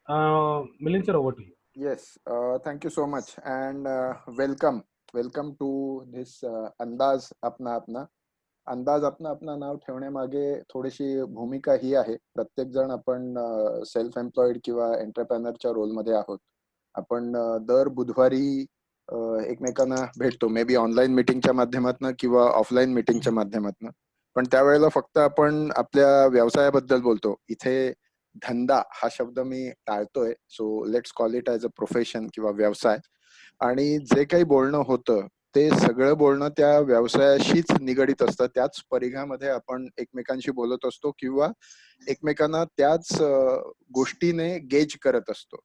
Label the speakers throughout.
Speaker 1: Milind sir, over to you.
Speaker 2: Yes, thank you so much and welcome. Welcome to this अंदाज अपना अपना. अंदाज अपना अपना नाव ठेवण्यामागे थोडीशी भूमिका ही आहे. प्रत्येक जण आपण सेल्फ एम्प्लॉईड किंवा एंटरप्रेनरच्या रोलमध्ये आहोत. आपण दर बुधवारी एकमेकांना भेटतो, मे बी ऑनलाईन मीटिंगच्या माध्यमातून किंवा ऑफलाईन मीटिंगच्या माध्यमातून. पण त्यावेळेला फक्त आपण आपल्या व्यवसायाबद्दल बोलतो. इथे धंदा हा शब्द मी टाळतोय. So let's call it as a profession किंवा व्यवसाय. आणि जे काही बोलणं होतं ते सगळं बोलणं त्या व्यवसायाशीच निगडीत असतं. त्याच परिघामध्ये आपण एकमेकांशी बोलत असतो किंवा एकमेकांना त्याच गोष्टीने गेज करत असतो.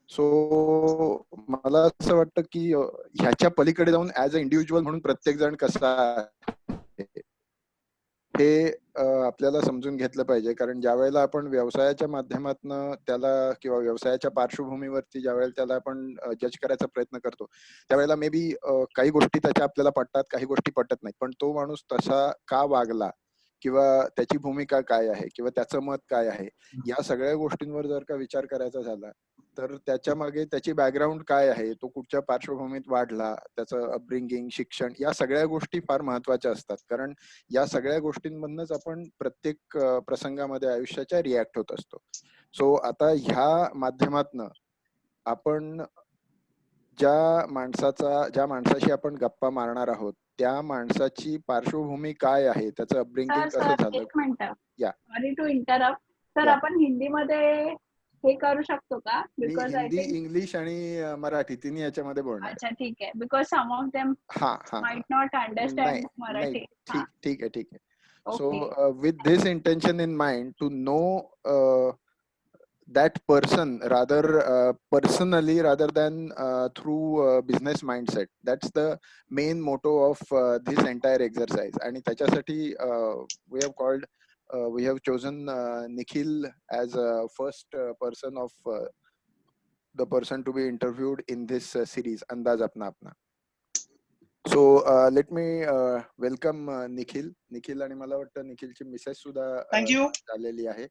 Speaker 2: सो मला असं वाटतं की ह्याच्या पलीकडे जाऊन ऍज अ इंडिव्हिज्युअल म्हणून प्रत्येक जण कसा आहे हे आपल्याला समजून घेतलं पाहिजे. कारण ज्या वेळेला आपण व्यवसायाच्या माध्यमातून त्याला किंवा व्यवसायाच्या पार्श्वभूमीवरती ज्या वेळेला त्याला आपण जज करायचा प्रयत्न करतो त्यावेळेला मे बी काही गोष्टी त्याच्या आपल्याला पटतात, काही गोष्टी पटत नाही. पण तो माणूस तसा का वागला किंवा त्याची भूमिका काय आहे किंवा त्याचं मत काय आहे, या सगळ्या गोष्टींवर जर का विचार करायचा झाला तर त्याच्या मागे त्याची बॅकग्राऊंड काय आहे, तो कुठच्या पार्श्वभूमीत वाढला, त्याचं अपब्रिंगिंग, शिक्षण, या सगळ्या गोष्टी फार महत्वाच्या असतात. कारण या सगळ्या गोष्टींमधनच आपण प्रत्येक प्रसंगामध्ये आयुष्याच्या रिॲक्ट होत असतो. सो आता ह्या माध्यमातनं आपण ज्या माणसाशी आपण गप्पा मारणार आहोत त्या माणसाची पार्श्वभूमी काय आहे, त्याचं अपब्रिंगिंग कसं
Speaker 3: सर
Speaker 2: झालं.
Speaker 3: एक मिनिट,
Speaker 2: या
Speaker 3: सॉरी टू इंटरप्ट. सर
Speaker 2: या
Speaker 3: आपण हिंदीमध्ये हे करू शकतो का?
Speaker 2: Me
Speaker 3: because I
Speaker 2: Hindi,
Speaker 3: think,
Speaker 2: English आणि मराठी तिन्ही याच्यामध्ये बोलणार आहे.
Speaker 3: अच्छा ठीक आहे. बिकॉज सम ऑफ देम
Speaker 2: हा हा
Speaker 3: माइट नॉट
Speaker 2: नाही
Speaker 3: अंडरस्टँड
Speaker 2: नाही,
Speaker 3: मराठी. हा,
Speaker 2: ठीक ठीक आहे, ठीक आहे. So
Speaker 3: okay.
Speaker 2: With this intention in mind to know that person rather personally rather than through business mindset, that's the main motto of this entire exercise. आणि त्याच्यासाठी we have chosen Nikhil as a first person of the person to be interviewed in this series Andaz Apna Apna. So let me welcome Nikhil आणि मला वाटतं निखिलची Mrs सुद्धा
Speaker 4: thank you.
Speaker 2: झालेली आहे.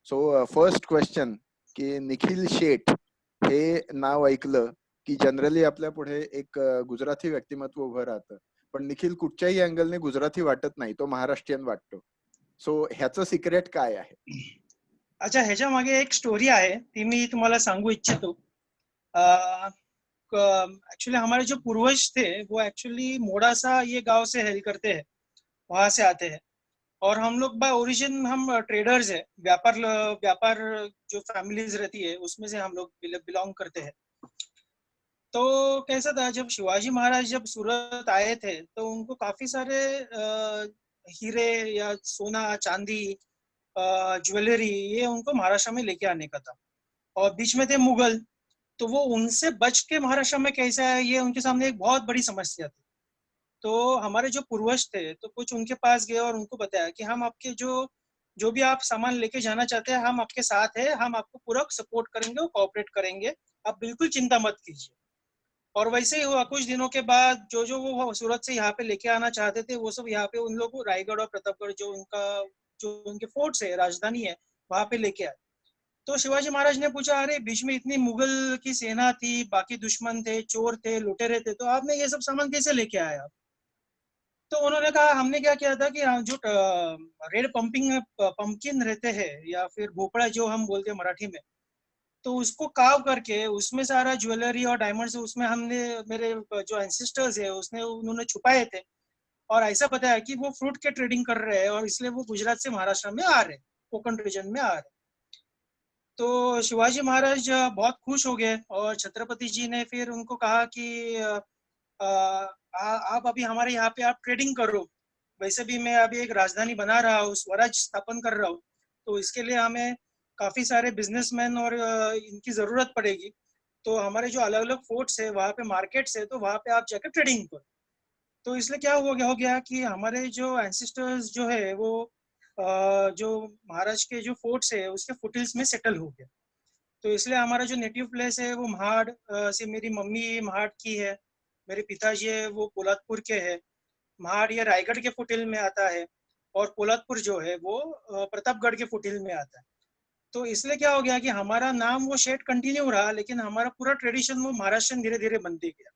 Speaker 2: So first question की निखिल शेठ हे नाव ऐकलं की जनरली आपल्या पुढे एक गुजराती व्यक्तिमत्व उभं राहतं. पण निखिल कुठच्याही अँगलने गुजराती वाटत नाही, तो महाराष्ट्रीयन वाटतो. सो ह्याचं सिक्रेट काय आहे?
Speaker 4: अच्छा, ह्याच्या मागे एक स्टोरी आहे, ती मी तुम्हाला सांगू इच्छितो. एक्चुअली हमारे जो पूर्वज थे वो एक्चुअली मोड़ासा ये गांव से हेल करते हैं, वहां से आते हैं. और हम लोग बाय ओरिजिन हम ट्रेडर्स है, व्यापार जो फैमिलीज रहती है उसमें से हम लोग बिलोंग करते हैं. तो कैसा था, जब शिवाजी महाराज जब सूरत आए थे तो उनको काफी सारे हीरे या सोना चांदी ज्वेलरी ये उनको महाराष्ट्र में लेके आने का था. और बीच में थे मुगल, तो वो उनसे बच के महाराष्ट्र में कैसे आए ये उनके सामने एक बहुत बड़ी समस्या थी. तो हमारे जो पूर्वज थे तो कुछ उनके पास गए और उनको बताया कि हम आपके जो भी आप सामान लेके जाना चाहते हैं हम आपके साथ है, हम आपको पूरा सपोर्ट करेंगे और कोऑपरेट करेंगे, आप बिल्कुल चिंता मत कीजिए. और वैसे ही हुआ. कुछ दिनों के बाद जो वो सूरत से यहाँ पे लेके आना चाहते थे वो सब यहाँ पे उन लोगों रायगढ़ और प्रतापगढ़ जो उनके फोर्ट्स है, राजधानी है, वहां पे लेके आए. तो शिवाजी महाराज ने पूछा, अरे बीच में इतनी मुगल की सेना थी, बाकी दुश्मन थे, चोर थे, लुटेरे थे, तो आपने ये सब सामान कैसे लेके आए आप? तो उन्होंने कहा हमने क्या किया था कि जो रेड पंपकिन रहते हैं या फिर भोपड़ा जो हम बोलते हैं मराठी में, तो उसको काव करके उसमें सारा ज्वेलरी और डायमंड्स उसमें हमने, मेरे जो एंसेस्टर्स है उसने उन्होंने छुपाए थे. और ऐसा बताया कि वो फ्रूट के ट्रेडिंग कर रहे हैं और इसलिए वो गुजरात से महाराष्ट्र में आ रहे, कोकण रीजन में आ रहे. तो शिवाजी महाराज बहुत खुश हो गए और छत्रपति जी ने फिर उनको कहा कि आप अभी हमारे यहाँ पे आप ट्रेडिंग करो, वैसे भी मैं अभी एक राजधानी बना रहा हूँ, स्वराज स्थापन कर रहा हूँ, तो इसके लिए हमें काफी सारे बिजनेसमैन और इनकी जरूरत पड़ेगी. तो हमारे जो अलग अलग फोर्ट्स है वहाँ पे मार्केट्स है, तो वहाँ पे आप जाकर ट्रेडिंग करो. तो इसलिए क्या हो गया कि हमारे जो एंसेस्टर्स जो है वो जो महाराष्ट्र के जो फोर्ट्स है उसके फुटहिल्स में सेटल हो गए. तो इसलिए हमारा जो नेटिव प्लेस है वो महाड़ से, मेरी मम्मी महाड़ की है, मेरे पिताजी है वो पोलादपुर के है. महाड़ ये रायगढ़ के फुटहिल में आता है और पोलादपुर जो है वो प्रतापगढ़ के फुटहिल में आता है. तो इसलिए क्या हो गया कि हमारा नाम वो शेठ कंटिन्यू रहा, लेकिन हमारा पूरा ट्रेडिशन वो महाराष्ट्रियन धीरे धीरे बनते गया।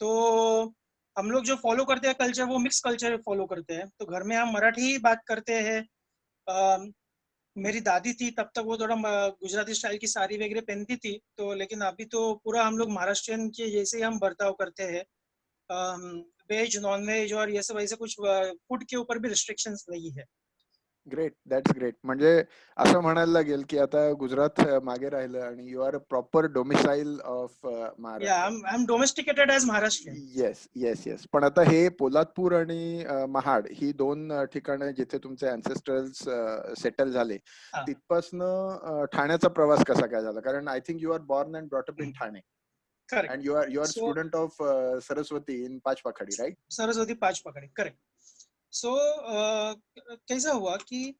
Speaker 4: तो हम लोग जो फॉलो करते हैं कल्चर, वो मिक्स कल्चर फॉलो करते हैं। तो घर में हम मराठी ही बात करते हैं। मेरी दादी थी तब तक वो थोड़ा गुजराती स्टाइल की साड़ी वगैरह पहनती थी, तो लेकिन अभी तो पूरा हम लोग महाराष्ट्रियन के जैसे ही हम बर्ताव करते हैं। वेज नॉन वेज और ये सब ऐसे कुछ फूड के ऊपर भी रिस्ट्रिक्शंस नहीं है।
Speaker 2: Great, that's great. म्हणजे असं म्हणायला लागेल की आता गुजरात मागे राहिलं आणि you are a proper domicile of
Speaker 4: या
Speaker 2: Maharashtra.
Speaker 4: I am domesticated as Maharashtrian.
Speaker 2: Yes yes yes. पण आता हे पोलादपूर आणि महाड ही दोन ठिकाणं जिथे तुमचे अँसेस्टर्स सेटल झाले,
Speaker 4: हा.
Speaker 2: तिथपासनं ठाण्याचा प्रवास कसा काय झाला? कारण I think you are born and brought up in Thane
Speaker 4: correct.
Speaker 2: and you are
Speaker 4: So
Speaker 2: student of Saraswati in Pachpakhadi, right?
Speaker 4: Saraswati पांच पकड़े, करेक्ट. सो कैसा हुआ कि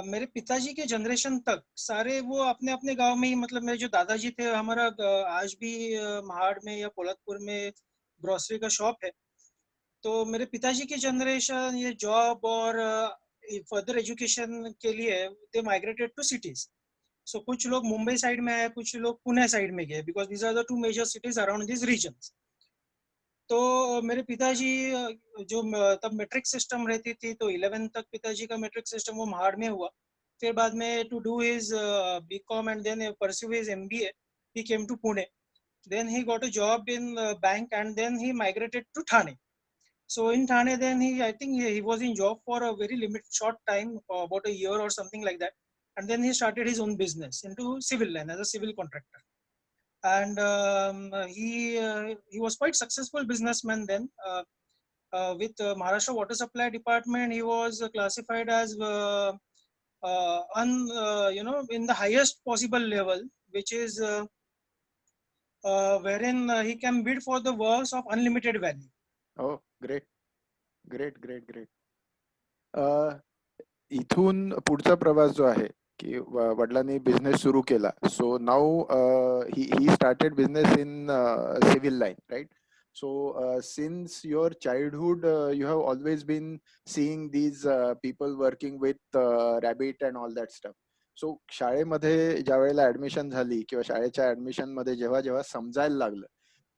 Speaker 4: मेरे पिताजी के जनरेशन तक सारे वो अपने अपने गांव में ही, मतलब मेरे जो दादाजी थे, हमारा आज भी महाड़ में या पोलादपुर में ग्रोसरी का शॉप है. तो मेरे पिताजी की जनरेशन ये जॉब और फर्दर एजुकेशन के लिए दे माइग्रेटेड टू सिटीज. सो कुछ लोग मुंबई साइड में आए, कुछ लोग पुणे साइड में गए, because these are the two major cities around this regions. तो मेरे पिताजी जो तब मैट्रिक सिस्टम रहती थी, तो 11 तक पिताजी का मैट्रिक सिस्टम वो महाड़ में हुआ. फिर बाद में to do his BCom and then pursue his MBA he came to Pune. Then he got a job in bank and then he migrated to Thane. So in Thane, then I think he was in job for a very short time, about a year or something like that. And then he started his own business into civil line as a civil contractor. And he was quite successful businessman then. With Maharashtra Water Supply Department, he was classified as in the highest possible level, which is wherein he can bid for the works of unlimited value.
Speaker 2: Oh, great, great, great, great. इथून पुढचा प्रवास जो आहे की वडिलांनी business सुरू केला. So now he started business in civil line, right? So since your childhood, you have always been seeing these people working with rabbit and all that stuff. So शाळेमध्ये ज्या वेळेला ऍडमिशन झाली किंवा शाळेच्या ऍडमिशन मध्ये जेव्हा जेव्हा समजायला लागलं,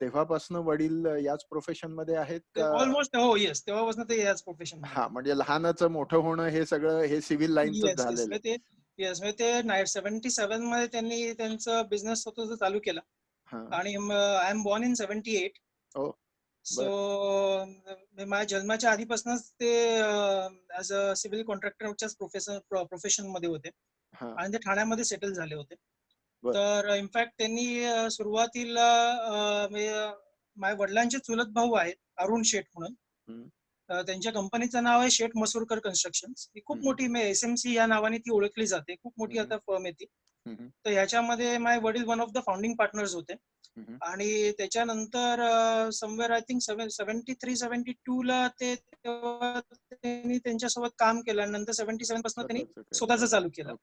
Speaker 2: तेव्हापासून वडील याच प्रोफेशन मध्ये आहेत का?
Speaker 4: ऑलमोस्ट हो, येस, तेव्हापासून ते याच प्रोफेशन.
Speaker 2: हा, म्हणजे लहानच मोठं होणं हे सगळं हे सिव्हिल लाईनच झालेलं.
Speaker 4: येस, ते 77 मध्ये त्यांनी त्यांचा बिझनेस स्वतःचा चालू केला. आणि आय एम बॉर्न इन 78. सो माझ्या जन्माच्या आधीपासूनच ते ऍज अ सिव्हिल कॉन्ट्रॅक्टरच्याच प्रोफेशन मध्ये होते आणि ते ठाण्यामध्ये सेटल झाले होते. तर इनफॅक्ट त्यांनी सुरुवातीला माझ्या वडिलांचे चुलत भाऊ आहेत अरुण शेठ म्हणून. त्यांच्या कंपनीचं नाव आहे शेठ मसूरकर कन्स्ट्रक्शन्स. ही खूप मोठी SMC या नावाने ती ओळखली जाते. खूप मोठी आता फर्म आहे ती. तर ह्याच्यामध्ये माझे वडील one of the founding partners होते. आणि त्याच्यानंतर समवेअर आय थिंक 73-72 ला ते त्यांनी त्यांच्यासोबत काम केलं. नंतर 77 पासून त्यांनी स्वतःच चालू केलं.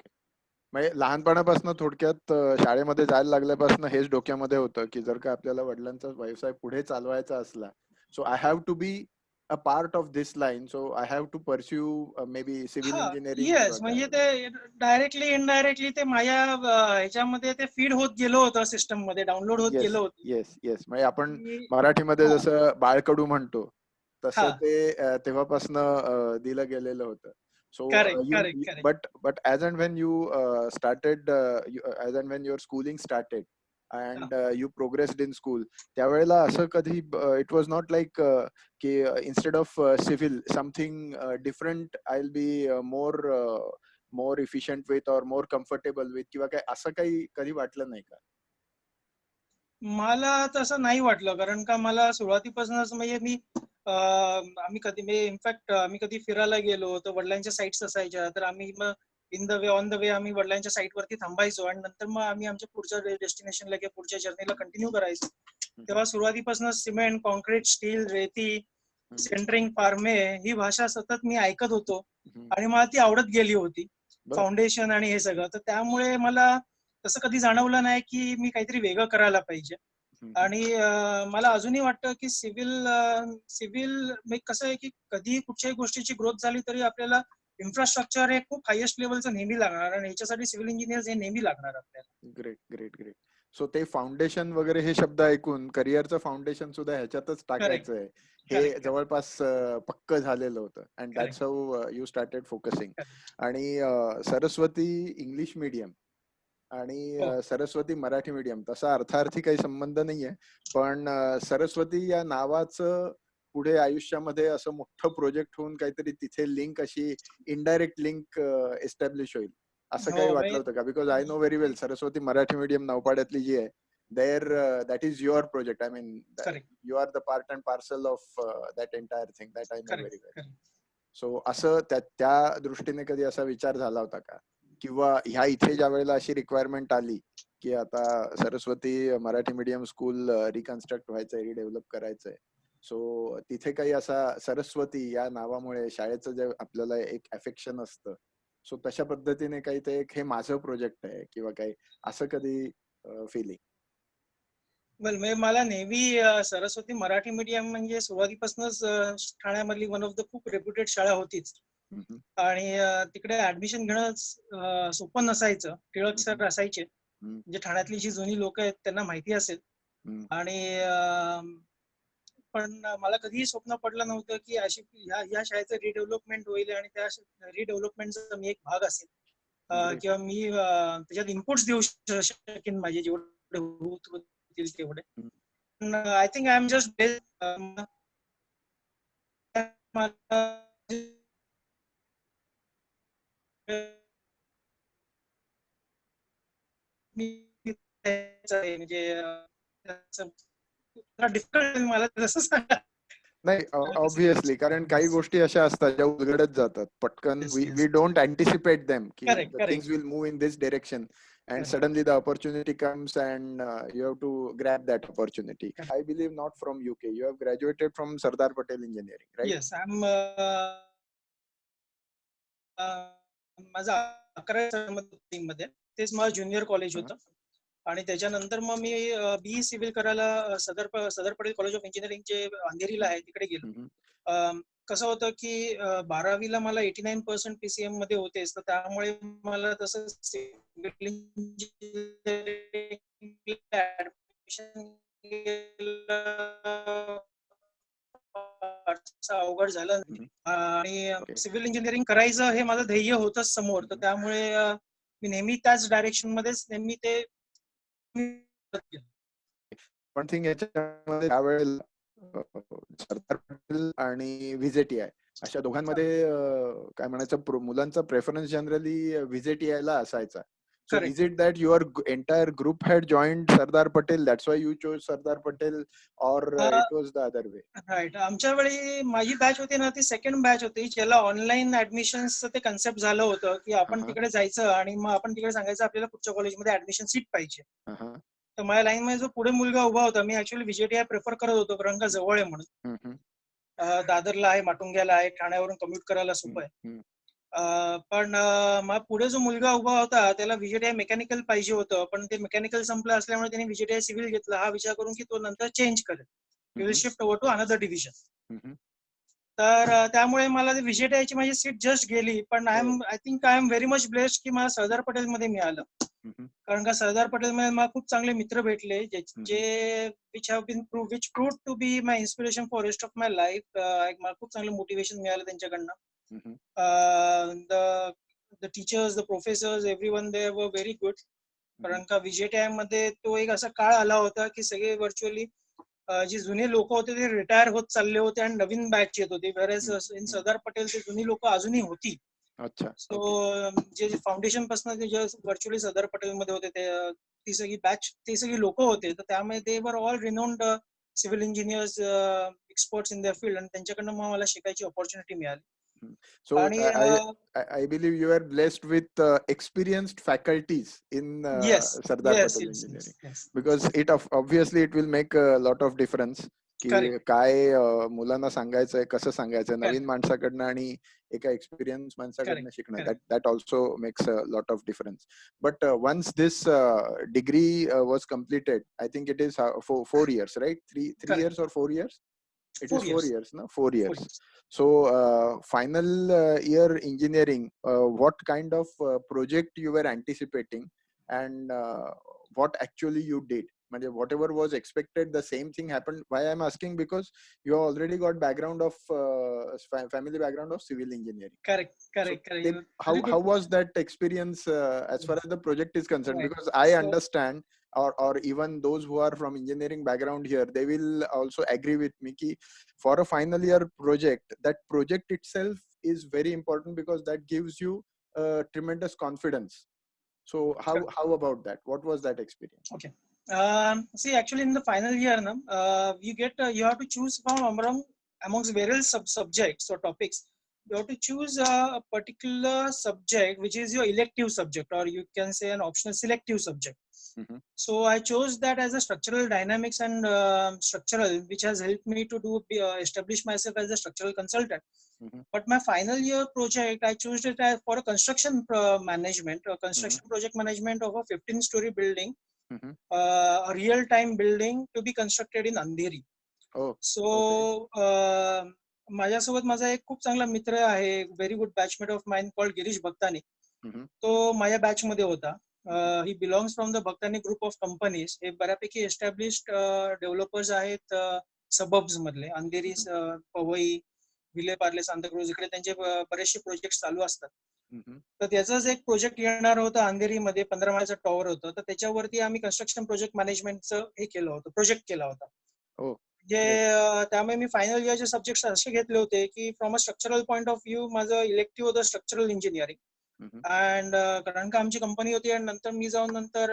Speaker 2: म्हणजे लहानपणापासून थोडक्यात शाळेमध्ये जायला लागल्यापासून हेच डोक्यामध्ये होतं की जर का आपल्याला वडिलांचा व्यवसाय पुढे चालवायचा असला, so I have to be a part of this line, so I have to pursue maybe civil engineering.
Speaker 4: Yes, म्हणजे ते डायरेक्टली इनडायरेक्टली ते माझ्या ह्याच्यामध्ये ते फीड होत गेलो होतं, सिस्टम मध्ये डाउनलोड होत गेलो होतं.
Speaker 2: Yes yes. म्हणजे आपण मराठीमध्ये जसं बाळकडू म्हणतो तसं ते तेव्हापासून दिलं गेलेलं होतं. So but as and when you started, as and when your schooling started and you progressed in school, त्यावेळेला असं कधी it was not like की instead of civil something different I'll be more efficient with or more comfortable with किंवा काय असं काही कधी वाटलं नाही का?
Speaker 4: मला तसं नाही वाटलं, कारण का मला सुरुवातीपासूनच म्हणजे आम्ही कधी फिरायला गेलो तर वडिलांच्या साईट्स असायच्या, तर आम्ही मग ऑन द वे आम्ही वडिलांच्या साईट वरती थांबायचो आणि नंतर मग आम्ही आमच्या पुढच्या डेस्टिनेशनला किंवा पुढच्या जर्नीला कंटिन्यू करायचो. तेव्हा सुरुवातीपासून सिमेंट, कॉन्क्रीट, स्टील, रेती, सेंटरिंग, फार्मे ही भाषा सतत मी ऐकत होतो आणि मला ती आवडत गेली होती, फाउंडेशन आणि हे सगळं. तर त्यामुळे मला तसं कधी जाणवलं नाही की मी काहीतरी वेगळं करायला पाहिजे. आणि मला अजूनही वाटतं की सिव्हिल कसं आहे की कधी कुठच्याही गोष्टीची ग्रोथ झाली तरी आपल्याला इन्फ्रास्ट्रक्चर हे खूप हायेस्ट लेवलचं नेहमी लागणार आणि ह्याच्यासाठी सिव्हिल इंजिनियर्स हे नेहमी लागणार आपल्याला.
Speaker 2: ग्रेट. सो ते फाउंडेशन वगैरे हे शब्द ऐकून करिअरचं फाउंडेशन सुद्धा ह्याच्यातच टाकायचं आहे हे
Speaker 4: Correct.
Speaker 2: जवळपास पक्क झालेलं होतं. And that's how you started focusing. आणि सरस्वती इंग्लिश मीडियम आणि सरस्वती मराठी मीडियम तसा अर्थार्थी काही संबंध नाहीये, पण सरस्वती या नावाचं पुढे आयुष्यामध्ये असं मोठं प्रोजेक्ट होऊन काहीतरी तिथे लिंक अशी इनडायरेक्ट लिंक एस्टॅब्लिश होईल असं काही वाटलं होतं का? Because I know very well Saraswati Marathi medium नौपाड्यातली जी आहे there that is your project. I mean you are the part and parcel of that entire thing that I know very well. So असं त्या दृष्टीने कधी असा विचार झाला होता का, किंवा ह्या इथे ज्या वेळेला अशी रिक्वायरमेंट आली की आता Saraswati Marathi medium school reconstruct व्हायचंय, रिडेव्हलप करायचंय, सो तिथे काही असा सरस्वती या नावामुळे शाळेचं जे आपल्याला एक अफेक्शन असतं, सो तशा पद्धतीने काही ते एक हे माझं प्रोजेक्ट आहे किंवा काही असं कधी फिलिंग?
Speaker 4: म्हणजे मला नेहमी सरस्वती मराठी मीडियम म्हणजे सुरुवातीपासूनच ठाण्यामधली वन ऑफ द खूप रेप्युटेड शाळा होतीच. आणि तिकडे ऍडमिशन घेणं सोपं नसायचं. टिळक सर असायचे, म्हणजे ठाण्यातली जी जुनी लोक आहेत त्यांना माहिती असेल. आणि पण मला कधीही स्वप्न पडलं नव्हतं की अशी या शाळेचं रिडेव्हलपमेंट होईल आणि त्या रिडेव्हलपमेंटचा मी एक भाग असेल किंवा मी त्याच्यात इनपुट्स देऊ शकेन माझे जेवढे होतील तेवढे. I think I am just म्हणजे डिफिकल्ट मला तसं सांगा.
Speaker 2: नाही, ऑब्व्हियसली, कारण काही गोष्टी अशा असतात ज्या उलगडत जातात पटकन. वी डोंट अँटिसिपेट देम की things will move in this direction and suddenly the opportunity comes and you have to grab that opportunity. I believe not from UK. You have graduated from Sardar Patel Engineering, right?
Speaker 4: Yes, I'm माझं 11वी मध्ये तेच माझं junior college होतं. आणि त्याच्यानंतर मग मी be civil करायला सदर Patel college of engineering जे अंधेरीला आहे तिकडे गेलो. कसं होतं की 12वीला मला 89% PCM मध्ये होते, तर त्यामुळे मला तसं सिव्हिल इंजिनिअरिंग ऍडमिशन अवघड झालं. आणि सिव्हिल इंजिनिअरिंग करायचं हे माझं ध्येय होतंच समोर, तर त्यामुळे मी नेहमी त्याच डायरेक्शन मध्येच नेहमी ते.
Speaker 2: पण थिंग याच्यामध्ये त्यावेळेला सरदार पटेल आणि व्हीजेटीआय अशा दोघांमध्ये काय म्हणायचं, मुलांचा प्रेफरन्स जनरली व्हीजेटीआयला असायचा. So is it that your entire group had joined Sardar Patel, that's why you chose Sardar Patel, or it was the other way?
Speaker 4: Right. आमच्या वेळी माझी बॅच होती ना, ती सेकंड बॅच होती ज्याला ऑनलाईन ऍडमिशनचं ते कन्सेप्ट झालं होतं की आपण तिकडे जायचं आणि मग आपण तिकडे सांगायचं आपल्याला पुढच्या कॉलेजमध्ये ऍडमिशन सीट पाहिजे. तर माझ्या लाईन मध्ये जो पुढे मुलगा उभा होता, मी ऍक्च्युअली व्हीजेटीआय प्रेफर करत होतो कारण का जवळ आहे म्हणून. दादरला आहे, माटुंग्याला आहे, ठाण्यावरून कम्युट करायला सोपं आहे. पण मग पुढे जो मुलगा उभा होता त्याला व्हीजेटीआय मेकॅनिकल पाहिजे होतं, पण ते मेकॅनिकल संपलं असल्यामुळे त्याने व्हीजेटीआय सिव्हिल घेतलं, हा विचार करून की तो नंतर चेंज करेल, will shift over to another division. तर त्यामुळे मला ते व्हीजेटीआयची माझी सीट जस्ट गेली. पण I think I am very much blessed की मला सरदार पटेल मध्ये मिळालं, कारण का सरदार पटेल मध्ये मला खूप चांगले मित्र भेटले जे which proved to be my inspiration for rest of my life. मला खूप चांगलं मोटिवेशन मिळालं त्यांच्याकडनं. The teachers, the professors, everyone there were very good. कारण का व्हीजेटीआय मध्ये तो एक असा काळ आला होता की सगळे व्हर्च्युअली जे जुने लोक होते ते रिटायर होत चालले होते आणि नवीन बॅच येत होते. इन सरदार पटेल ते जुनी लोक अजूनही होती. सो जे फाउंडेशन पासून जे व्हर्च्युअली सरदार पटेल मध्ये होते ती सगळी बॅच, ते सगळी लोक होते, तर त्यामुळे they were all renowned civil engineers, experts in their field, आणि त्यांच्याकडनं मग मला शिकायची ऑपॉर्च्युनिटी मिळाली.
Speaker 2: So I believe you are blessed with experienced faculties in Sardar Patel Engineering.
Speaker 4: Yes.
Speaker 2: Because obviously it will make a lot of difference की काय मुलांना सांगायचंय, कसं सांगायचं नवीन माणसाकडनं आणि एका एक्सपिरियन्स माणसाकडनं शिकणं, that also makes a lot of difference. But once this degree was completed, I think it is 4 years, right? 3 years or 4 years? It
Speaker 4: 4
Speaker 2: is 4
Speaker 4: years.
Speaker 2: years, no? 4
Speaker 4: 4
Speaker 2: years.
Speaker 4: years.
Speaker 2: So, final year engineering, what kind of project you were anticipating, and what actually you did? म्हणजे whatever was expected, the same thing happened. Why I'm asking, because you have already got background of family background of civil engineering.
Speaker 4: Correct.
Speaker 2: So
Speaker 4: You-
Speaker 2: how
Speaker 4: very good
Speaker 2: was
Speaker 4: question.
Speaker 2: that experience as far as the project is concerned?
Speaker 4: Right.
Speaker 2: Because I
Speaker 4: So-
Speaker 2: understand, or even those who are from engineering background here, they will also agree with me ki for a final year project, that project itself is very important, because that gives you tremendous confidence. So
Speaker 4: Correct.
Speaker 2: how about that? What was that experience?
Speaker 4: Okay. See, actually, in the final year, you have to choose from amongst various subjects or topics. You have to choose a particular subject which is your elective subject, or you can say an optional selective subject.
Speaker 2: Mhm.
Speaker 4: So I chose that as a structural dynamics and structural, which has helped me to establish myself as a structural consultant.
Speaker 2: Mhm.
Speaker 4: But my final year project, I chose it for a construction management, a construction project management of a 15-story building,
Speaker 2: Mhm.
Speaker 4: a real-time building to be constructed in Andheri.
Speaker 2: Oh,
Speaker 4: So
Speaker 2: okay.
Speaker 4: माझ्यासोबत माझा एक खूप चांगला मित्र आहे, very good batchmate of mine called Girish Bhaktani.
Speaker 2: Mhm.
Speaker 4: तो माझ्या batch मध्ये होता. He belongs from the Bhaktani group of companies. हे बऱ्यापैकी एस्टॅब्लिश्ड डेव्हलपर्स आहेत सबब्स मधले, अंधेरी, पवई, विले पार्ले, सांताक्रूज, इकडे त्यांचे बरेचसे प्रोजेक्ट चालू असतात.
Speaker 2: Mhm.
Speaker 4: तर त्याचाच एक प्रोजेक्ट येणार होता अंधेरीमध्ये, 15 माळ्याचं टॉवर होतं. तर त्याच्यावरती आम्ही कन्स्ट्रक्शन प्रोजेक्ट मॅनेजमेंटचं हे केलं होतं, प्रोजेक्ट केला होता.
Speaker 2: Oh,
Speaker 4: जे
Speaker 2: great.
Speaker 4: त्यामुळे मी फायनल इयरचे सब्जेक्ट असे घेतले होते की from a structural point of view माझं इलेक्टिव्ह होतं स्ट्रक्चरल इंजिनिअरिंग.
Speaker 2: Mhm.
Speaker 4: अँड कारण का आमची कंपनी होती, आणि नंतर मी जाऊन नंतर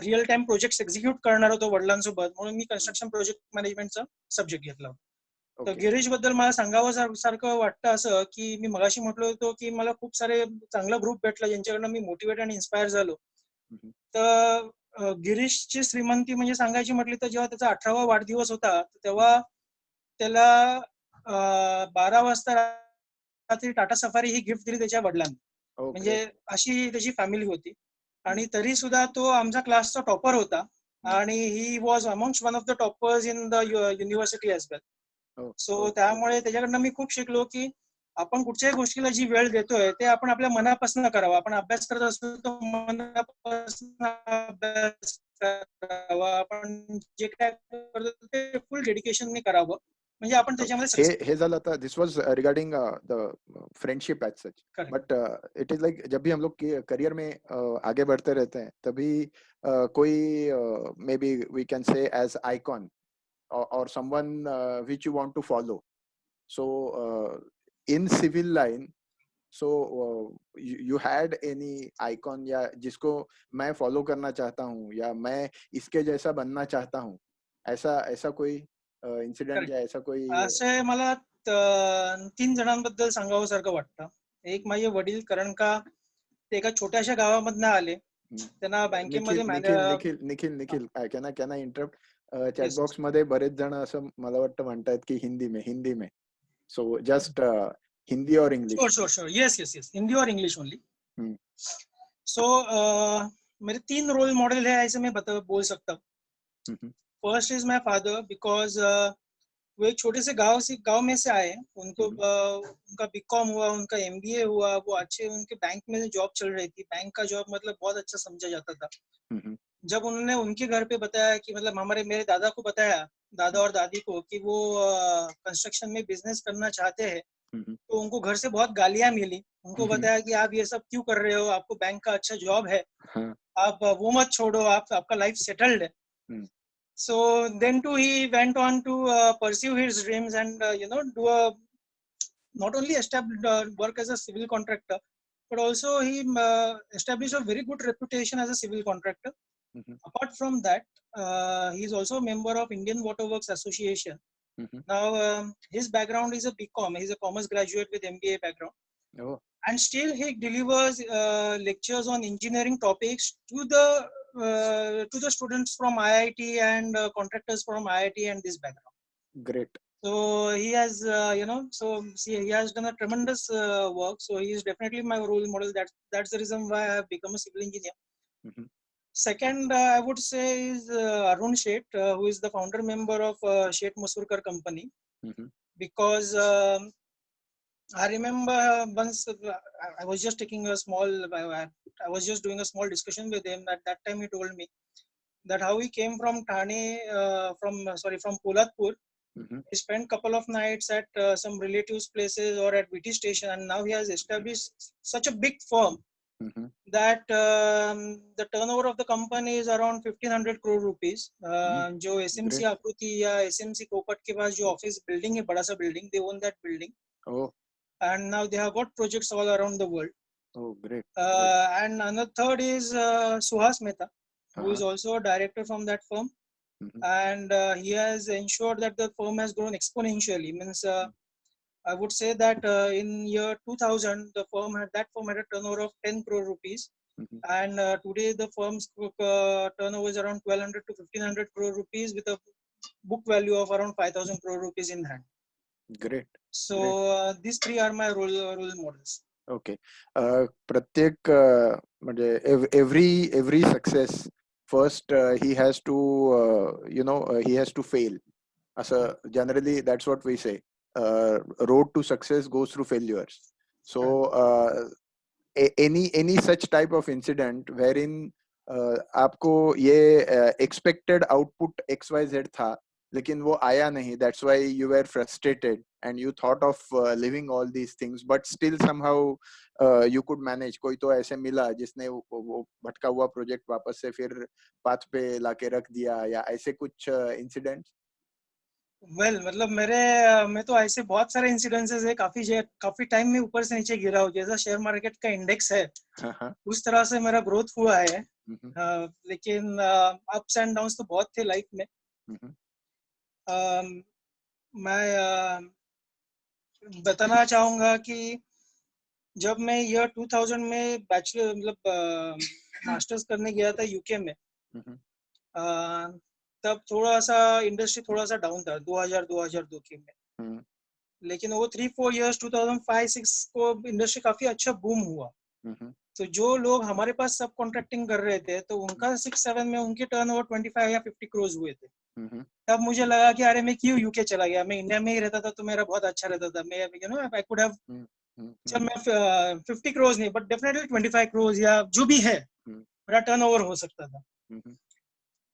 Speaker 4: रिअल टाइम प्रोजेक्ट एक्झिक्यूट करणार होतो वडिलांसोबत, म्हणून मी कन्स्ट्रक्शन प्रोजेक्ट मॅनेजमेंटचा सब्जेक्ट घेतला होता. तर
Speaker 2: Okay.
Speaker 4: गिरीश बद्दल मला सांगावं सारखं वाटतं असं की मी मगाशी म्हटलं होतो की मला खूप सारे चांगला ग्रुप भेटला ज्यांच्याकडनं मी मोटिवेट आणि इन्स्पायर झालो.
Speaker 2: Mhm.
Speaker 4: तर गिरीशची श्रीमंती म्हणजे सांगायची म्हटली तर जेव्हा त्याचा 18वा वाढदिवस होता, तेव्हा त्याला 12 वाजता रात्री टाटा सफारी ही गिफ्ट दिली त्याच्या वडिलांनी.
Speaker 2: Oh,
Speaker 4: म्हणजे
Speaker 2: great.
Speaker 4: अशी त्याची फॅमिली होती. आणि तरी सुद्धा तो आमचा क्लासचा टॉपर होता, आणि he was amongst one of the toppers in the university as well.
Speaker 2: Oh,
Speaker 4: so
Speaker 2: okay.
Speaker 4: त्यामुळे त्याच्याकडनं मी खूप शिकलो की आपण कुठच्याही गोष्टीला जी वेळ देतोय ते आपण आपल्या मनापासून करावं. आपण अभ्यास करत असतो तर मनापासून अभ्यास करावा. आपण जे काय करतो ते फुल डेडिकेशनने करावं, म्हणजे आपण त्याच्यामध्ये सक्सेस.
Speaker 2: हे झालं आता. This was regarding the friendship as such.
Speaker 4: Correct.
Speaker 2: But it is like जब भी हम लोग करियर में आगे बढ़ते रहते हैं, तभी कोई maybe we can say as icon or someone which you want to follow. So in civil line, so you had any icon या जिसको मैं फॉलो करना चाहता हूँ, या मैं इसके जैसा बनना चाहता हूँ, ऐसा कोई इंसिडेंट या ऐसा कोई?
Speaker 4: असे मला 3 जणांबद्दल सांगावं सारखं वाटतं. एक माझे वडील, कारण का ते एका छोट्याशा गावामधनं आले. त्यांना बँकेमध्ये
Speaker 2: Nikhil can I interrupt? Chat box मध्ये बरेच जण असं मला वाटतं म्हणतायत की हिंदी में सो जस्ट हिंदी और इंग्लिश.
Speaker 4: श्योर यस हिंदी और इंग्लिश ओनली. सो मेरे 3 रोल मॉडल है ऐसे मैं बोल सकता हूँ. First is my father, because वो एक छोटे से गांव में से आए. उनको उनका बीकॉम हुआ, उनका एमबीए हुआ, वो अच्छे उनके बैंक में जॉब चल रही थी. बैंक का जॉब मतलब बहुत अच्छा समझा जाता था. जब उन्होंने उनके घर पे बताया कि मतलब मेरे दादा को बताया, दादा और दादी को, कि वो कंस्ट्रक्शन में बिजनेस करना चाहते हैं, तो उनको घर से बहुत गालियां मिली. उनको बताया कि आप ये सब क्यों कर रहे हो, आपको बैंक का अच्छा जॉब है, आप वो मत छोड़ो, आपका लाइफ सेटल्ड है. So then too he went on to pursue his dreams and do not only work as a civil contractor, but also he established a very good reputation as a civil contractor. Apart from that, he is also a member of Indian Water Works Association. Now his background is a BCom. He's a commerce graduate with MBA background.
Speaker 2: Oh.
Speaker 4: And still he delivers lectures on engineering topics to the students from IIT and contractors from IIT and this background.
Speaker 2: Great.
Speaker 4: So he has he has done a tremendous work. So he is definitely my role model. That's the reason why I have become a civil engineer. Second, I would say is Arun Sheth, who is the founder member of Sheth Masurkar company.
Speaker 2: Mhm.
Speaker 4: Because I remember once I was just taking a small, I was just doing a small discussion with him. At that time, he told me that how he came from Thane, from Polatpur.
Speaker 2: Mhm.
Speaker 4: He spent couple of nights at some relatives' places or at BT station, and now he has established such a big firm
Speaker 2: Mhm.
Speaker 4: that the turnover of the company is around 1500 crore rupees. जो SMC
Speaker 2: Great.
Speaker 4: आकृति या SMC कोपट के पास जो office building है, बड़ा सा building, they own that building,
Speaker 2: Oh,
Speaker 4: and now they have got projects all around the world.
Speaker 2: oh, great.
Speaker 4: And another third is Suhas Mehta, who is
Speaker 2: Uh-huh.
Speaker 4: also a director from that firm,
Speaker 2: Mhm.
Speaker 4: and he has ensured that the firm has grown exponentially. Means I would say that in year 2000, the firm had a turnover of 10 crore rupees,
Speaker 2: Mhm.
Speaker 4: and today the firm's turnover is around 1200 to 1500 crore rupees with a book value of around 5000 crore rupees in hand.
Speaker 2: Great.
Speaker 4: So
Speaker 2: Great.
Speaker 4: these three are my role models.
Speaker 2: Okay. प्रत्येक म्हणजे every success first he has to he has to fail. असं generally that's what we say. Road to success goes through failures. So any such type of incident wherein आपको ये expected output XYZ था लेकिन वो आया नहीं, that's why you were frustrated and you thought of leaving all these things, but still somehow you could manage. कोई तो ऐसे मिला जिसने वो भटका हुआ प्रोजेक्ट वापस से फिर पाथ पे लाके रख दिया, या ऐसे कुछ इंसिडेंट्स?
Speaker 4: मतलब मैं तो ऐसे बहुत सारे इंसिडेंसेस है, काफी टाइम में ऊपर से नीचे गिरा हूँ, जैसा शेयर मार्केट का इंडेक्स है उस तरह से मेरा ग्रोथ हुआ है। लेकिन अप्स एंड डाउन्स तो बहुत थे लाइफ में। मैं बताना चाहूंगा कि जब मैं ईयर 2000 में बैचलर मास्टर्स करने गया था यूके में, तब थोड़ा सा इंडस्ट्री थोड़ा सा डाउन था 2002 के में। लेकिन वो 3-4 इयर्स 2005-6 को इंडस्ट्री काफी अच्छा बूम हुआ। तो जो लोग हमारे पास सब कॉन्ट्रैक्टिंग कर रहे थे तो उनका 6-7 में उनके टर्नओवर 25 या 50 करोड़ हुए थे। तब मुझे लगा कि अरे मैं क्यों यूके चला गया, मैं इंडिया में ही रहता था तो मेरा बहुत अच्छा रहता था। मैं आई कुड हैव, चल मैं 50 करोड़ नहीं बट डेफिनेटली 25 करोड़ या जो भी है मेरा टर्नओवर हो सकता था।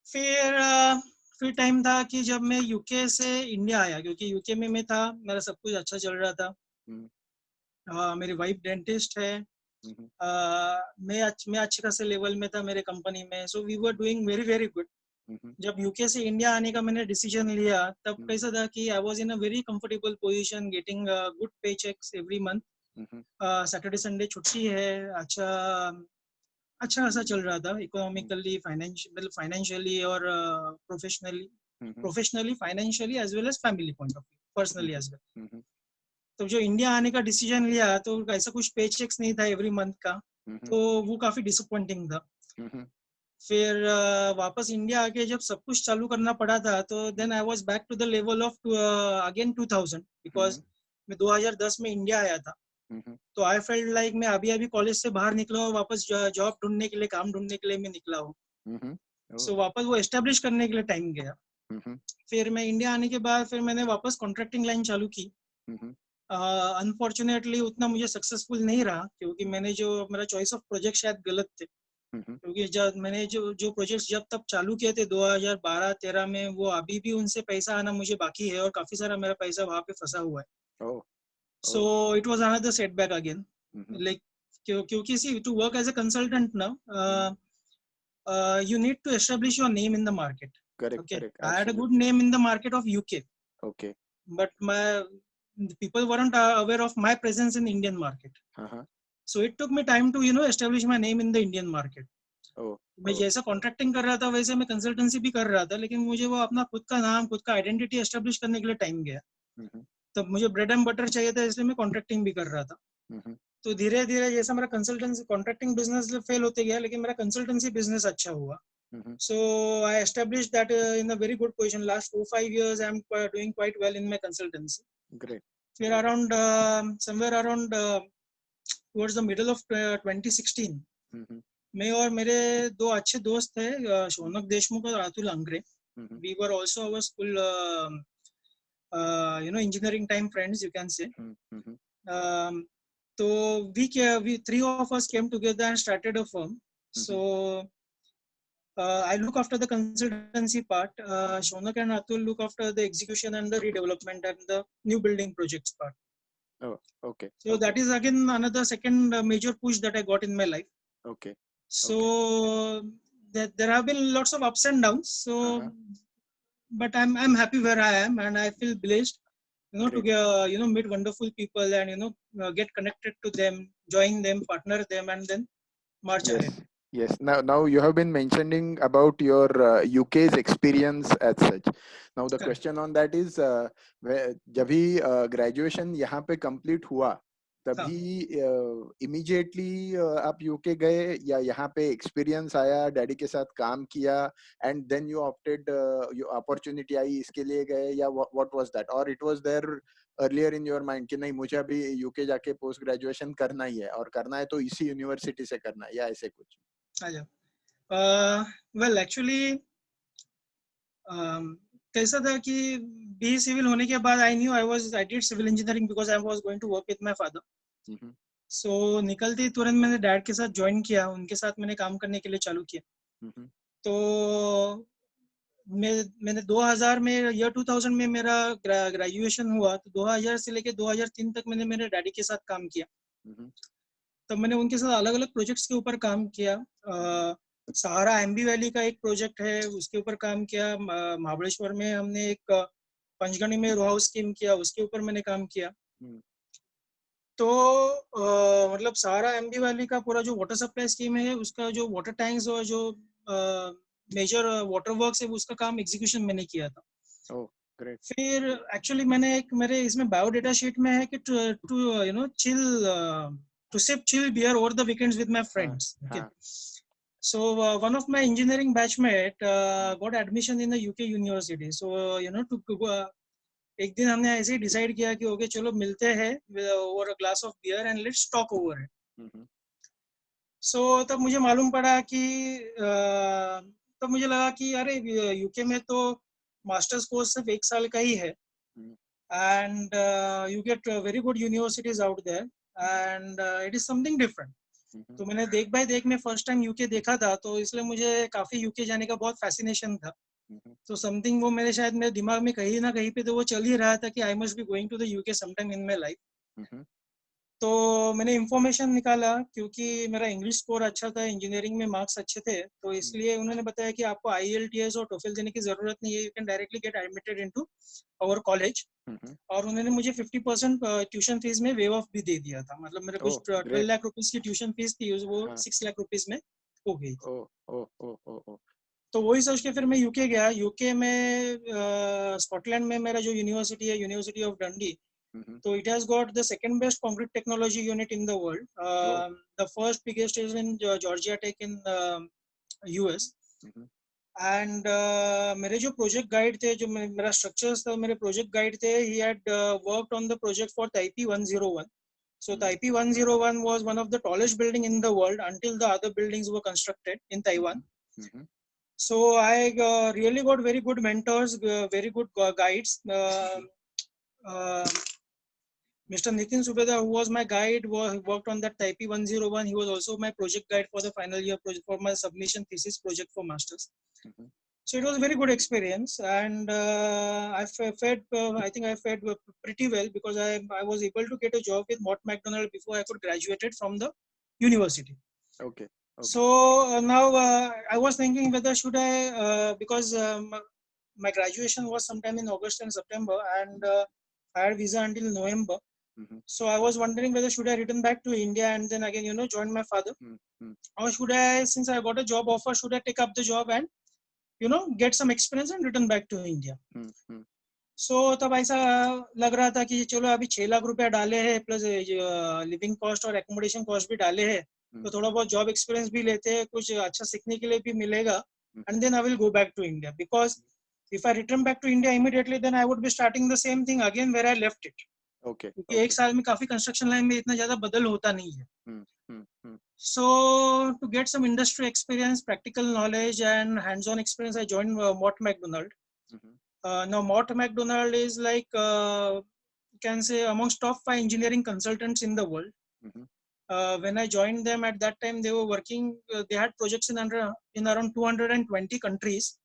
Speaker 4: फिर टाइम था कि जब मैं यूके से इंडिया आया, क्योंकि यूके में मैं था, मेरा सब कुछ अच्छा चल रहा था। मेरी वाइफ डेंटिस्ट है। मैं अच्छे खासे लेवल में था मेरे कंपनी में, so we were doing very very good. जब यूके से इंडिया आने का मैंने डिसीजन लिया तब कैसा था कि I was in a very comfortable position, getting good pay cheques every month. Saturday Sunday छुट्टी है, अच्छा खासा चल रहा था इकोनॉमिकली, फाइनेंशियली और professionally, financially as well as family point of view, personally as well. तो जो इंडिया आने का डिसीजन लिया तो ऐसा कुछ पे चेक्स नहीं था एवरी मंथ का, तो वो काफी डिसअपॉइंटिंग था। फिर वापस इंडिया आके जब सब कुछ चालू करना पड़ा था तो then I was back to the level of again 2000, बिकॉज मैं 2010 में इंडिया आया था। तो आई फेल्ट लाइक मैं अभी कॉलेज से बाहर निकला हूँ, वापस जॉब ढूंढने के लिए, काम ढूंढने के लिए मैं निकला हूँ। सो वापस वो एस्टेब्लिश करने के लिए टाइम गया। फिर मैं इंडिया आने के बाद फिर मैंने वापस कॉन्ट्रैक्टिंग लाइन चालू की। अनफॉर्चुनेटली उतना मुझे सक्सेसफुल नहीं रहा, क्योंकि मेरा चॉइस ऑफ प्रोजेक्ट शायद गलत थे। क्योंकि जब मैंने जो प्रोजेक्ट्स जब तब चालू किए थे 2012-13 में, वो अभी भी उनसे पैसा आना मुझे बाकी है और काफी सारा मेरा पैसा वहां पे फंसा हुआ है। So it was another setback again. Like क्योंकि see, to work as a consultant now, you need to establish your name in the market. Correct. I had a good name in the market of UK. Okay. But people weren't aware of my presence in Indian market. So it took me time to establish my name in the Indian market. मैं जैसा contracting कर रहा था वैसे मैं consultancy भी कर रहा था, लेकिन मुझे वो अपना खुद का नाम, खुद का आइडेंटिटी एस्टेब्लिश करने के लिए टाइम गया। तब मुझे ब्रेड एंड बटर चाहिए था, इसलिए मैं कॉन्ट्रैक्टिंग भी कर रहा था। तो धीरे धीरे जैसा मेरा कंसल्टेंसी कॉन्ट्रैक्टिंग बिजनेस फेल होते गया, लेकिन मेरा कंसल्टेंसी बिजनेस अच्छा हुआ। So I established that in a very good position. Last 4-5 years I am doing quite well in my consultancy. Great. फिर around somewhere around towards the middle of 2016 मैं और मेरे दो अच्छे दोस्त थे, शौनक देशमुख और अतुल अंग्रे.
Speaker 2: Mhm.
Speaker 4: We were also our school, engineering time friends, you can say.
Speaker 2: Mhm.
Speaker 4: Um, so we three of us came together and started a firm. So I look after the consultancy part. Shaunak and Atul look after the execution and the redevelopment and the new building projects part.
Speaker 2: Oh, okay.
Speaker 4: So
Speaker 2: Okay.
Speaker 4: that is again another second major push that I got in my life.
Speaker 2: Okay.
Speaker 4: So there have been lots of ups and downs. So,
Speaker 2: Uh-huh.
Speaker 4: but I'm happy where I am, and I feel blessed, to
Speaker 2: Great.
Speaker 4: meet wonderful people and get connected to them, join them, partner them, and then march ahead.
Speaker 2: Yes. Yes. Now you have been mentioning about your UK's experience as such. Now the
Speaker 4: Correct.
Speaker 2: question on that is, जब ही graduation यहाँ पे complete हुआ, तभी immediately आप UK गए या यहाँ पे experience आया, डैडी के साथ काम किया, and then you opted, your opportunity आई इसके लिए गए, या what was that, or it was there earlier in your mind कि नहीं मुझे अभी यूके जाके पोस्ट ग्रेजुएशन करना ही है, और करना है तो इसी यूनिवर्सिटी से करना है, या ऐसे कुछ?
Speaker 4: वेल एक्चुअली कैसा था कि बी सिविल होने के बाद I did civil engineering because I was going to work with my father. So निकलते ही तुरंत मैंने डैड के साथ ज्वाइन किया, उनके साथ मैंने काम करने के लिए चालू किया. तो मैंने 2000 में ईयर 2000 में मेरा ग्रेजुएशन हुआ, तो 2000 से लेके 2003 तक मैंने मेरे डैडी के साथ काम किया. तो मैंने उनके साथ अलग अलग प्रोजेक्ट्स के ऊपर काम किया. सहारा एमबी वैली का एक प्रोजेक्ट है, उसके ऊपर काम किया. महाबलेश्वर में हमने एक पंचगनी में रो हाउस स्कीम किया, उसके ऊपर मैंने काम किया. तो मतलब सहारा एमबी वैली का पूरा जो वाटर सप्लाई स्कीम है, उसका जो वाटर टैंक्स और जो मेजर वाटर वर्क्स है, उसका काम एग्जीक्यूशन मैंने किया था.
Speaker 2: Great.
Speaker 4: फिर एक्चुअली मैंने एक मेरे इसमें बायोडाटा शीट में है कि to sip chill beer over the weekends with my friends. Okay. So one of my engineering batchmate got admission in the UK university. So एक दिन हमने ऐसे ही डिसाइड किया कि ओके चलो मिलते हैं over a glass of beer and let's talk over it. So तब मुझे मालूम पड़ा कि तब मुझे लगा कि अरे यूके में तो मास्टर्स कोर्स सिर्फ 1 साल का ही है, and you get very good universities out there, and it is something different. तो मैंने देख बाय देख में फर्स्ट टाइम यूके देखा था, तो इसलिए मुझे काफी यूके जाने का बहुत फैसिनेशन था. तो समथिंग वो मेरे शायद मेरे दिमाग में कहीं ना कहीं पे तो वो चल ही रहा था कि I must be going to the UK sometime in my life. तो मैंने इंफॉर्मेशन निकाला, क्योंकि मेरा इंग्लिश स्कोर अच्छा था, इंजीनियरिंग में मार्क्स अच्छे थे, तो इसलिए उन्होंने बताया कि आपको IELTS और टोफेल देने की जरूरत नहीं है, you can directly get admitted into our college. और उन्होंने मुझे 50% ट्यूशन फीस में वेव ऑफ भी दे दिया था. मतलब मेरे कुछ 12 लाख रुपीस की ट्यूशन फीस थी, वो 6 लाख रुपीस में हो गई थी. तो वही सोच के फिर मैं यूके गया. यूके में स्कॉटलैंड में मेरा जो यूनिवर्सिटी है, यूनिवर्सिटी ऑफ डंडी, so it has got the second best concrete technology unit in the world. The first biggest is in Georgia Tech in US. And मेरे जो प्रोजेक्ट गाइड थे, जो मेरा स्ट्रक्चर्स था, मेरे प्रोजेक्ट गाइड थे, he had worked on the project for Taipei 101. So Taipei 101 was one of the tallest building in the world until the other buildings were constructed in Taiwan. So I really got very good mentors, very good guides. Mr. Nitin Subedar, who was my guide, worked on that Taipei 101. He was also my project guide for the final year project for my submission thesis project for masters. So it was a very good experience, and I fared pretty well, because I was able to get a job with Mott MacDonald before I could graduated from the university.
Speaker 2: Okay.
Speaker 4: So now I was thinking whether should I, because my graduation was sometime in August and September, and I had visa until November. So I was wondering whether should I return back to India and then again join my father, or should I, since I got a job offer, should I take up the job and get some experience and return back to India. So तब ऐसा लग रहा था कि चलो अभी 6 लाख रुपया डाले हैं, प्लस लिविंग कॉस्ट और एकोमोडेशन कॉस्ट भी डाले हैं, तो थोड़ा बहुत जॉब एक्सपीरियंस भी लेते हैं, कुछ अच्छा सीखने के लिए भी मिलेगा, and then I will go back to India, because if I return back to India immediately, then I would be starting the same thing again where I left it.
Speaker 2: Okay.
Speaker 4: क्योंकि 1 साल में काफी कंस्ट्रक्शन लाइन में इतना ज्यादा बदल होता नहीं है. So to get some industry experience, practical knowledge, and hands-on experience, I joined Mott MacDonald. Now Mott MacDonald is like you can say amongst top 5 engineering consultants in the world. When I joined them at that time, they were working. They had projects in around 220 countries.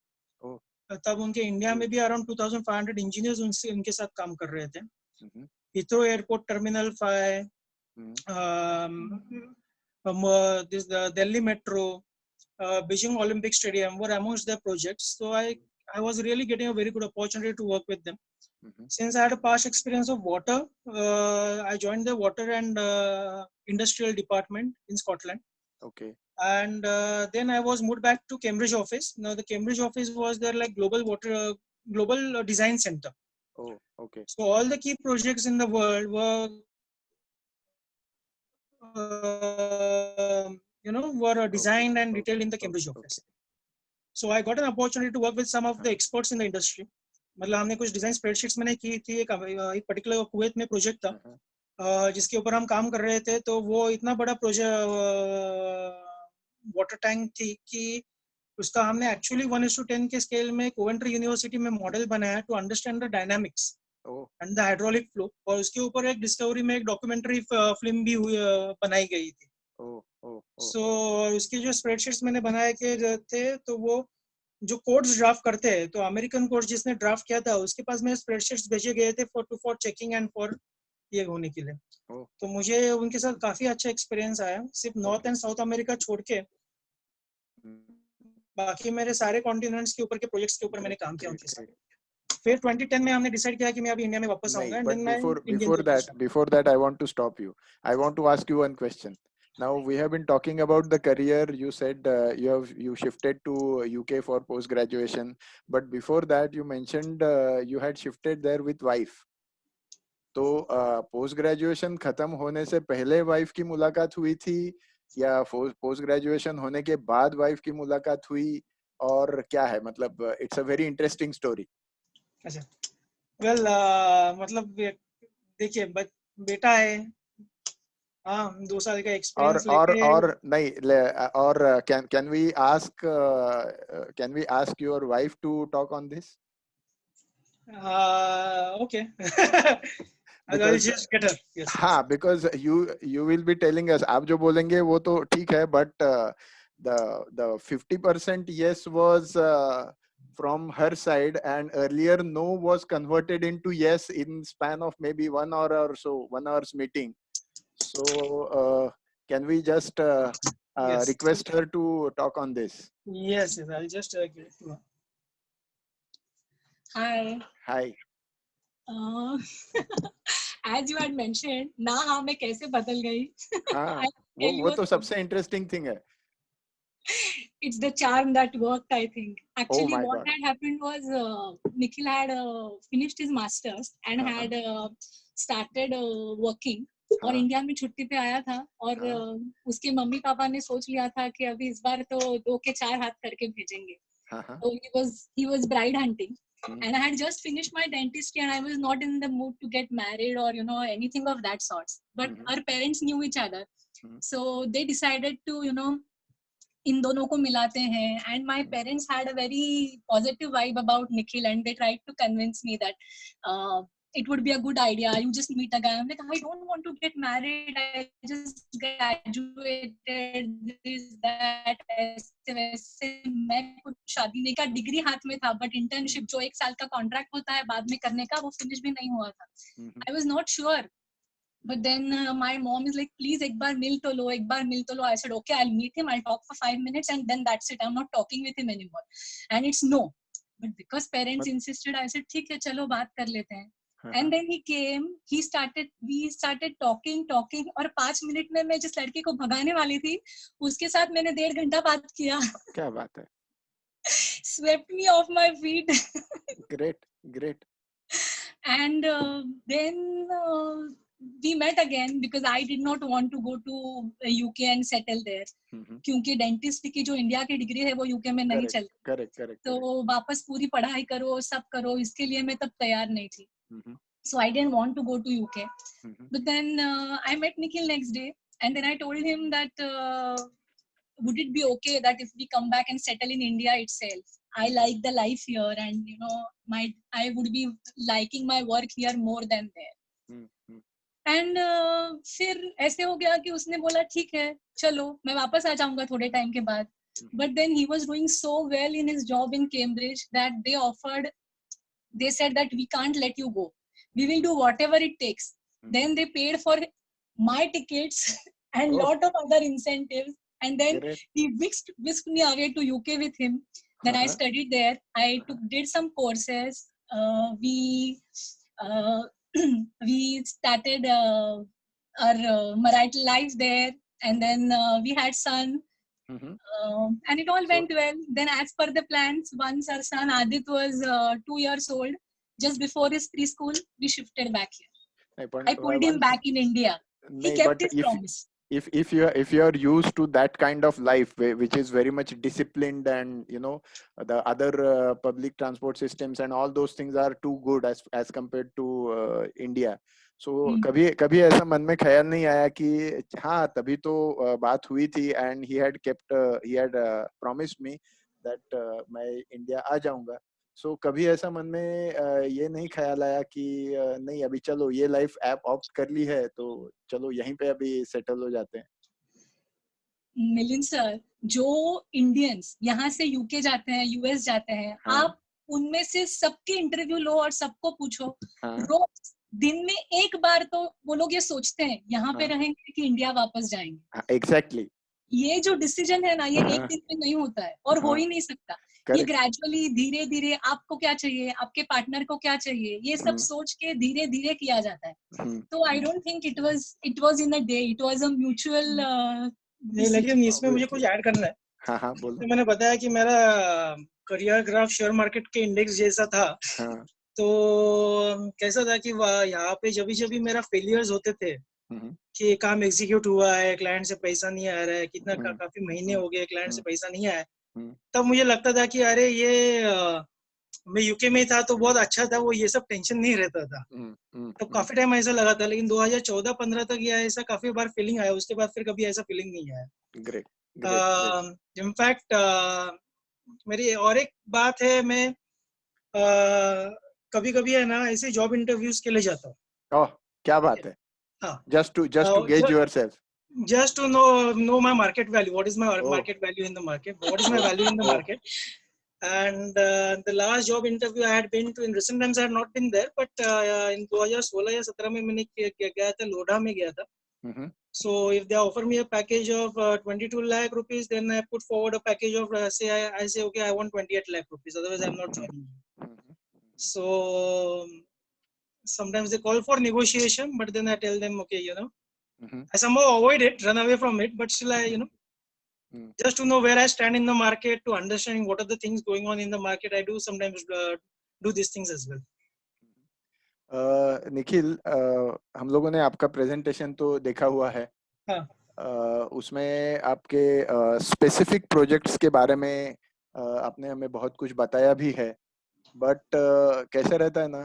Speaker 2: Oh.
Speaker 4: तब उनके India में भी around 2,500 engineers उनके साथ काम कर रहे थे. Heathrow Airport Terminal 5, this the Delhi Metro, Beijing Olympic Stadium were amongst their projects. So I was really getting a very good opportunity to work with them. Since I had a past experience of water, I joined the water and industrial department in Scotland.
Speaker 2: Okay.
Speaker 4: And then I was moved back to Cambridge office. Now the Cambridge office was their like global design center.
Speaker 2: Oh, okay.
Speaker 4: So all the key projects in the world were were designed and detailed in the Cambridge office. So I got an opportunity to work with some of the experts in the industry. मतलब हमने कुछ design spreadsheets मैंने की थी. एक particular Kuwait में project था जिसके ऊपर हम काम कर रहे थे. तो वो इतना बड़ा प्रोजेक्ट वाटर टैंक थी कि उसका हमने एक्चुअली 1:10 के स्केल में कोवेंट्री यूनिवर्सिटी में मॉडल बनाया to understand the dynamics and the hydraulic flow. और उसके ऊपर एक डिस्कवरी में एक डॉक्यूमेंट्री फिल्म भी बनाई गई थी. सो उसकी जो स्प्रेडशीट्स मैंने बनाए के थे तो वो जो कोड्स ड्राफ्ट करते हैं तो अमेरिकन कोड्स जिसने ड्राफ्ट किया था उसके पास में स्प्रेडशीट्स भेजे गए थे फॉर चेकिंग एंड फॉर ये होने के लिए. तो मुझे उनके साथ काफी अच्छा एक्सपीरियंस आया. सिर्फ नॉर्थ एंड साउथ अमेरिका छोड़ के बाकी मेरे सारे कॉन्टिनेंट्स के ऊपर के प्रोजेक्ट्स के ऊपर मैंने काम किया उनके साथ. फिर 2010 में हमने डिसाइड किया कि मैं अभी इंडिया में वापस आऊंगा. And then
Speaker 2: before that I want to stop you. I want to ask you one question. Now we have been talking about the career. You said you shifted to UK for post graduation, but before that you mentioned you had shifted there with wife. तो post graduation खत्म होने से पहले wife की मुलाकात हुई थी या पोस्ट ग्रेजुएशन होने के बाद वाइफ की मुलाकात हुई और क्या है मतलब it's a very interesting story.
Speaker 4: अच्छा वेल मतलब देखिए बेटा है 2 साल का एक्सपीरियंस लेके
Speaker 2: और नहीं और can we ask your wife to talk on this?
Speaker 4: Okay. I'll just get her. Yes.
Speaker 2: हाँ, because you will be telling us. आप जो बोलेंगे वो तो ठीक है, but the 50% yes was from her side, and earlier no was converted into yes in span of maybe 1 hour or so, 1 hour's meeting. So can we just
Speaker 4: Yes.
Speaker 2: request her to talk on this?
Speaker 4: Yes, I'll just get it to her.
Speaker 1: Hi. As you had mentioned, ना हाँ मैं कैसे बदल गई.
Speaker 2: हाँ, वो तो सबसे interesting thing है.
Speaker 1: It's the charm that worked, I think. Actually,
Speaker 2: my
Speaker 1: what
Speaker 2: God.
Speaker 1: had happened was Nikhil had finished his masters and had started working. और इंडिया में छुट्टी पे आया था और उसके मम्मी पापा ने सोच लिया था कि अभी इस बार तो 2 के 4 हाथ करके भेजेंगे. So he was bride hunting. And I had just finished my dentistry and I was not in the mood to get married or anything of that sort. But our parents knew each other. So they decided to इन दोनों को मिलाते हैं. And my parents had a very positive vibe about Nikhil and they tried to convince me that it would be a good idea. You just meet a guy. I'm like, I don't want to get married. I just graduated. This, that, ऐसे मैं कुछ शादी नहीं का degree हाथ में था, but internship जो 1 साल का कॉन्ट्रैक्ट होता है बाद में करने का वो फिनिश भी नहीं हुआ था. I was not sure. But then my mom is like, please एक बार मिल तो लो. I said, okay, I'll meet him. I'll talk for 5 minutes and then that's it. I'm not talking with him anymore. And it's no. But because parents insisted, I said, ठीक है, चलो बात कर लेते हैं. And then he came. We started talking. और 5 minute में मैं जिस लड़के को भगाने वाली थी, उसके साथ मैंने 1.5 घंटा बात किया.
Speaker 2: क्या बात है?
Speaker 1: Swept me off my feet.
Speaker 2: Great.
Speaker 1: And then we met again because I did not want to go to UK and settle there. क्योंकि डेंटिस्ट की जो इंडिया की डिग्री है वो यूके में नहीं चलती.
Speaker 2: Correct.
Speaker 1: तो वापस पूरी पढ़ाई करो, सब करो, इसके लिए मैं तब तैयार नहीं थी. So I didn't want to go to UK. But then I met Nikhil next day and then I told him that would it be okay that if we come back and settle in India itself? I like the life here, and you know, I would be liking my work here more than there. And फिर ऐसे हो गया कि उसने बोला ठीक है चलो मैं वापस आ जाऊंगा थोड़े टाइम के बाद. But then he was doing so well in his job in Cambridge that they said that we can't let you go, we will do whatever it takes. Then they paid for my tickets and lot of other incentives, and then he whisked me away to UK with him. Then I studied there. I did some courses. We started our marital life there, and then we had son. And it all went well. Then as per the plans, once our son Adit was 2 years old, just before his preschool, we shifted back here. I pulled him back in India. He kept his promise.
Speaker 2: If you are used to that kind of life which is very much disciplined, and you know the other public transport systems and all those things are too good as compared to India, so कभी ऐसा मन में ख्याल नहीं आया कि हाँ तभी तो बात हुई थी, and he had promised me that मैं इंडिया आ जाऊंगा. So कभी ऐसा मन में ये नहीं ख्याल आया कि नहीं अभी चलो ये लाइफ ऐप ऑप्ट कर ली है तो चलो यहीं पे अभी सेटल हो जाते हैं.
Speaker 1: मिलिंद सर, जो इंडियंस यहाँ से यूके जाते हैं, यूएस जाते हैं, आप उनमें से सबके इंटरव्यू लो और सबको पूछो, रोज दिन में एक बार तो वो लोग ये सोचते हैं यहाँ पे रहेंगे कि इंडिया वापस जाएंगे.
Speaker 2: एग्जैक्टली.
Speaker 1: ये जो डिसीजन है ना, ये एक दिन में नहीं होता है और हो ही नहीं सकता. ये ग्रेजुअली धीरे धीरे आपको क्या चाहिए, आपके पार्टनर को क्या चाहिए, ये सब सोच के धीरे धीरे किया जाता है. तो I don't think it was in a day, it was a mutual.
Speaker 4: नहीं, लेकिन इसमें मुझे कुछ ऐड करना है.
Speaker 2: हाँ बोलो.
Speaker 4: तो मैंने बताया कि मेरा करियर ग्राफ शेयर मार्केट के इंडेक्स जैसा था. तो कैसा था कि यहाँ पे जब मेरा फेलियर्स होते थे कि काम एग्जीक्यूट हुआ है, क्लाइंट से पैसा नहीं आ रहा है, कितना काफी महीने हो गए क्लाइंट से पैसा नहीं आया, तब मुझे लगता था कि अरे ये मैं यूके में था तो बहुत अच्छा था, वो ये सब टेंशन नहीं रहता था. तो काफी टाइम ऐसा लगा था, लेकिन 2014-15 तक ये ऐसा काफी बार फीलिंग आया. उसके बाद फिर कभी ऐसा फीलिंग नहीं आया.
Speaker 2: ग्रेट.
Speaker 4: इनफैक्ट मेरी और एक बात है, मैं कभी कभी है ना ऐसे जॉब इंटरव्यूज के लिए जाता हूँ.
Speaker 2: ओह क्या बात है. just to gauge yourself,
Speaker 4: just to know my market value, what is my market value in the market, what is my value in the market. And the last job interview I had been to in recent times, I had not been there, but in 2016 या 17 में मैंने गया था, लोढ़ा में गया था. So if they offer me a package of 22 lakh rupees, then I put forward a package of I say okay, I want 28 lakh rupees, otherwise I'm not joining. So sometimes they call for negotiation, but then I tell them, okay, you know, I somehow avoid it, run away from it, but still I, you know, just to know where I stand in the market, to understand what are the things going on in the market, I do sometimes do these things as well.
Speaker 2: Nikhil, हम लोगों ने आपका presentation तो देखा हुआ है. उसमें आपके स्पेसिफिक प्रोजेक्ट्स के बारे में आपने हमें बहुत कुछ बताया भी है, बट कैसा रहता है ना,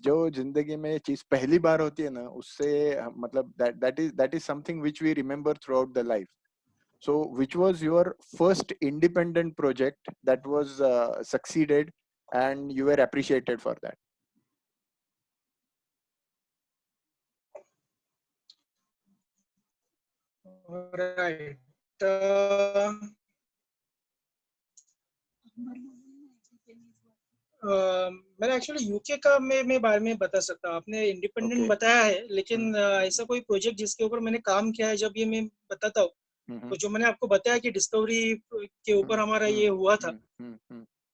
Speaker 2: जो जिंदगी में चीज पहली बार होती है ना, उससे मतलब that is something which we remember throughout the life. So which was your first independent project that was succeeded and you were appreciated for that?
Speaker 4: Right. मैंने एक्चुअली यूके का मैं बारे में बता सकता हूँ. आपने इंडिपेंडेंट बताया है, लेकिन ऐसा कोई प्रोजेक्ट जिसके ऊपर मैंने काम किया है, जब ये मैं बताता हूँ, तो जो मैंने आपको बताया कि डिस्कवरी के ऊपर हमारा ये हुआ था,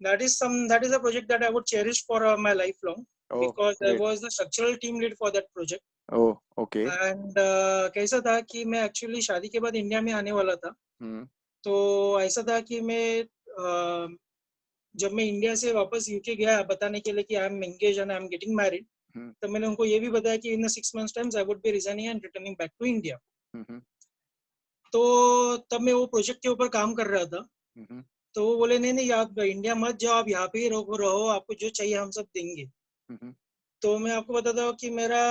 Speaker 4: that is a project that I would cherish for my lifelong, because I was the structural team lead for that project.
Speaker 2: Oh, okay.
Speaker 4: And कैसा था कि मैं एक्चुअली शादी के बाद इंडिया में आने वाला था. तो ऐसा था कि मैं जब मैं इंडिया से वापस यूके गया बताने के लिए कि I am engage and I am getting married, तो मैंने उनको ये भी बताया कि in 6 months times I would be resigning and returning back to India. तो तब मैं वो प्रोजेक्ट के ऊपर काम कर रहा था. तो वो बोले नहीं आप इंडिया मत जाओ, आप यहाँ पे ही रहो, आपको जो चाहिए हम सब देंगे. तो मैं आपको बताता हूँ कि मेरा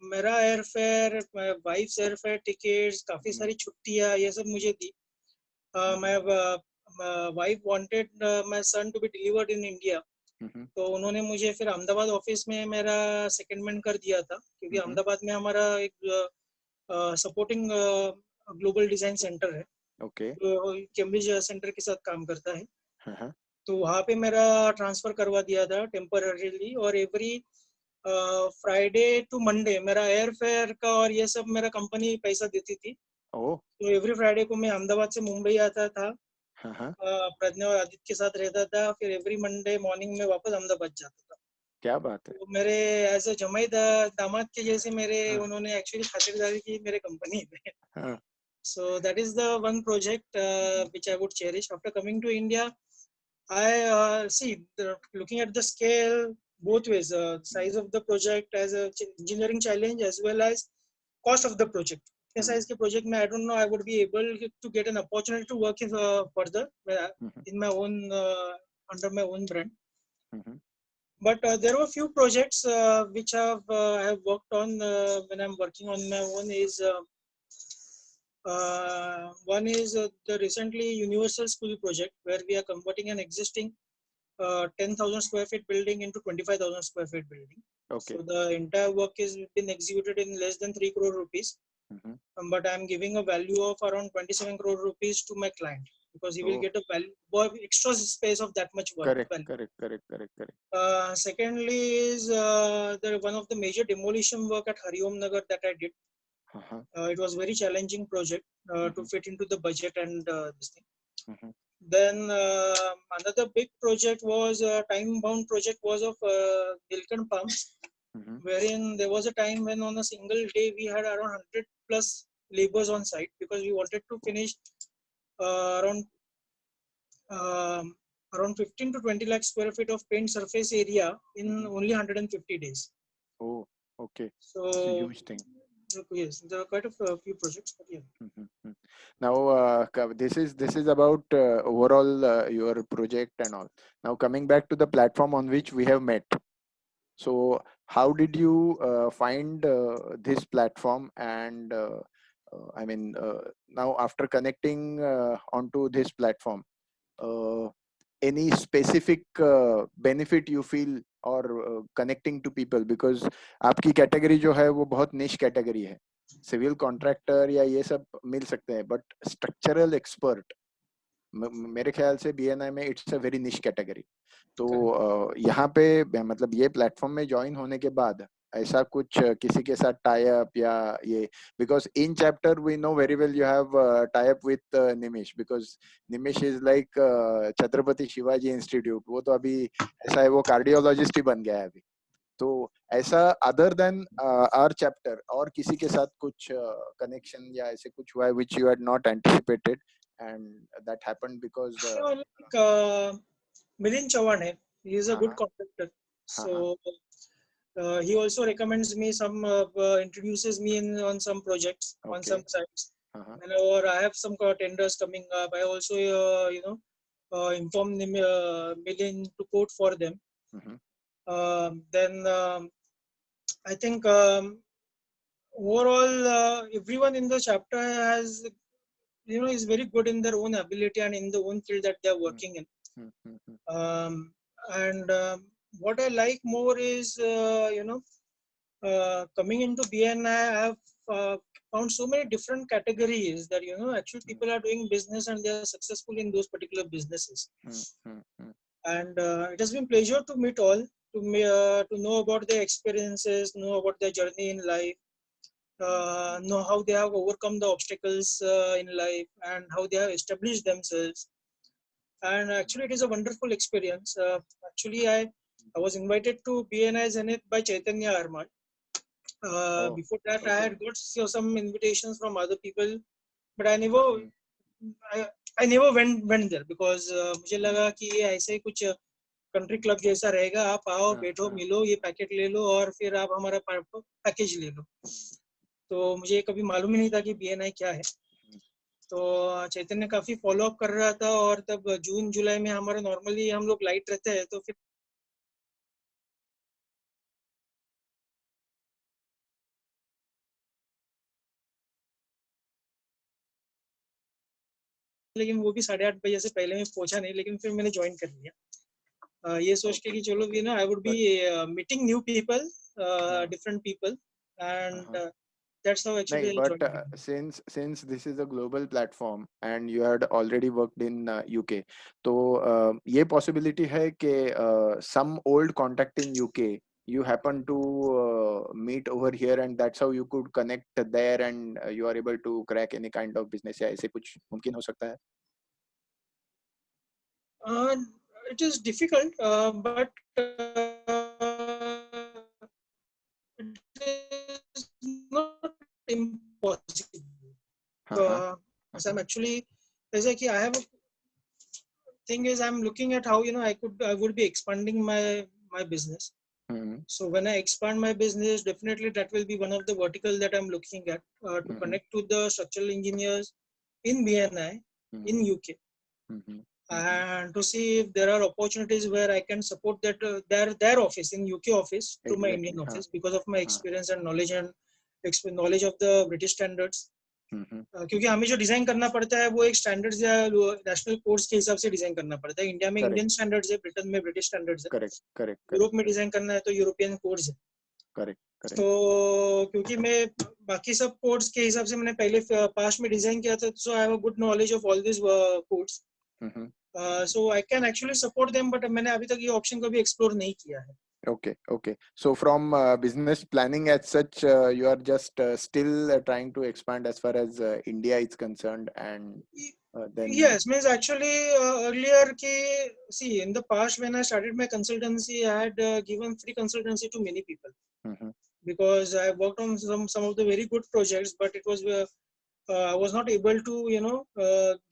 Speaker 4: मेरा air fare, wife's air fare tickets, काफी सारी छुट्टियां, ये सब मुझे दी. My wife wanted my son to be delivered in India. तो उन्होंने मुझे फिर अहमदाबाद ऑफिस में मेरा सेकेंडमेंट कर दिया था, क्योंकि अहमदाबाद में हमारा एक सपोर्टिंग ग्लोबल डिजाइन सेंटर है.
Speaker 2: ओके.
Speaker 4: कैम्ब्रिज सेंटर के साथ काम करता है.
Speaker 2: हाँ.
Speaker 4: तो वहाँ पे मेरा ट्रांसफर करवा दिया था टेम्पररीली, और एवरी फ्राइडे टू मंडे मेरा एयर फेयर का और ये सब मेरा कंपनी पैसा देती थी. तो एवरी फ्राइडे को मैं अहमदाबाद से मुंबई आता था, प्रज्ञा और आदित्य के साथ रहता था, फिर एवरी मंडे मॉर्निंग में वापस अहमदाबाद जाता था.
Speaker 2: क्या बात है.
Speaker 4: तो मेरे एज अ जमाई दामाद के जैसे मेरे उन्होंने एक्चुअली खातिरदारी की मेरे कंपनी में. So that is the one project which I would cherish. After coming to India, I see looking at the scale both ways, size of the project as a engineering challenge as well as cost of the project. Size के project में I don't know I would be able to get an opportunity to work in further in my own under my own brand. But there were few projects which I have worked on when I'm working on my own. Is one is the recently Universal School project, where we are converting an existing 10,000 square feet building into 25,000 square feet building.
Speaker 2: Okay.
Speaker 4: So the entire work has been executed in less than 3 crore rupees. But I am giving a value of around 27 crore rupees to my client, because he will get a value extra space of that much work.
Speaker 2: Correct.
Speaker 4: Secondly is one of the major demolition work at Hariom Nagar that I did. It was very challenging project to fit into the budget and this thing. Then another big project was time-bound project was of Nilkant Palms, wherein there was a time when on a single day we had around 100 plus laborers on site, because we wanted to finish around 15 to 20 lakh square feet of paint surface area in only 150 days.
Speaker 2: Oh, okay.
Speaker 4: So
Speaker 2: it's a huge thing.
Speaker 4: Yes, there are quite a few projects. But yeah.
Speaker 2: Now this is about overall your project and all. Now coming back to the platform on which we have met. So how did you find this platform? And I mean, now after connecting onto this platform, any specific benefit you feel or connecting to people? Because आपकी category जो है वो बहुत निश category है. Civil contractor या ये सब मिल सकते हैं, बट स्ट्रक्चरल एक्सपर्ट मेरे ख्याल से BNI में इट्स अ वेरी निश कैटेगरी. तो यहाँ पे मतलब ये प्लेटफॉर्म में ज्वाइन होने के बाद ऐसा कुछ किसी के साथ टाई अप या ये, because in chapter we know very well you have tie up with Nimish, because Nimish is like Chhatrapati Shivaji institute. वो तो अभी ऐसा है वो कार्डियोलॉजिस्ट ही बन गया है अभी. तो ऐसा अदर देन आवर चैप्टर और किसी के साथ कुछ कनेक्शन या ऐसे कुछ हुआ है which you had not anticipated and that happened because
Speaker 4: Milind Chavan hai. He is a good contractor. So he also recommends me some introduces me on some projects on some sites. Whenever I have some tenders coming up, I also inform Milind to quote for them. Then I think overall everyone in the chapter has is very good in their own ability and in the own field that they are working in. And what I like more is coming into BNI, I have found so many different categories that actually people are doing business and they are successful in those particular businesses. And it has been pleasure to meet all, to know about their experiences, know about their journey in life, know how they have overcome the obstacles in life and how they have established themselves. And actually it is a wonderful experience. Actually I was invited to BNI Zenith by Chaitanya Arman. Before that I had got some invitations from other people, but I never went there, because मुझे लगा कि ये ऐसे ही कुछ country club जैसा रहेगा, आप आओ बैठो मिलो ये पैकेट ले लो और फिर आप हमारा पैकेज ले लो. तो मुझे कभी मालूम ही नहीं था कि BNI क्या है. तो चैतन्य काफी फॉलो अप कर रहा था, और तब जून जुलाई में हमारा नॉर्मली हम लोग लाइट रहते हैं, तो फिर लेकिन वो भी 8:30 बजे से पहले मैं पहुंचा नहीं, लेकिन फिर मैंने ज्वाइन कर लिया ये सोच के कि चलो आई would B meeting new people, different people, and that's how actually
Speaker 2: No,
Speaker 4: I
Speaker 2: but
Speaker 4: joined.
Speaker 2: since this is a global platform and you had already worked in UK, तो ये possibility है कि some old contact in UK you happen to meet over here and that's how you could connect there and you are able to crack any kind of business, या ऐसे कुछ मुमकिन हो सकता है?
Speaker 4: It is difficult, but it is not impossible. As I'm actually, as I have a thing is I'm looking at how I would be expanding my business. So when I expand my business, definitely that will be one of the vertical that I'm looking at to connect to the structural engineers in BNI in UK. And to see if there are opportunities where I can support that their office in UK office to my Indian office because of my experience and knowledge of the British standards. क्योंकि हमें जो design करना पड़ता है वो एक standards या national codes के हिसाब से डिजाइन करना पड़ता है. इंडिया में इंडियन स्टैंडर्ड्स है, ब्रिटेन में ब्रिटिश स्टैंडर्ड्स है,
Speaker 2: करेक्ट.
Speaker 4: यूरोप में डिजाइन करना है तो यूरोपियन कोड्स है.
Speaker 2: करेक्ट.
Speaker 4: तो क्योंकि मैं बाकी सब कोड्स के हिसाब से मैंने पहले पास्ट में डिजाइन किया था, so I have a good knowledge of all this codes. So I can actually support them, but मैंने अभी तक ये ऑप्शन कभी एक्सप्लोर नहीं किया है.
Speaker 2: Okay. So from business planning as such, you are just still trying to expand as far as India is concerned, and then
Speaker 4: yes, means actually earlier see in the past when I started my consultancy, I had given free consultancy to many people because I worked on some of the very good projects, but it was I was not able to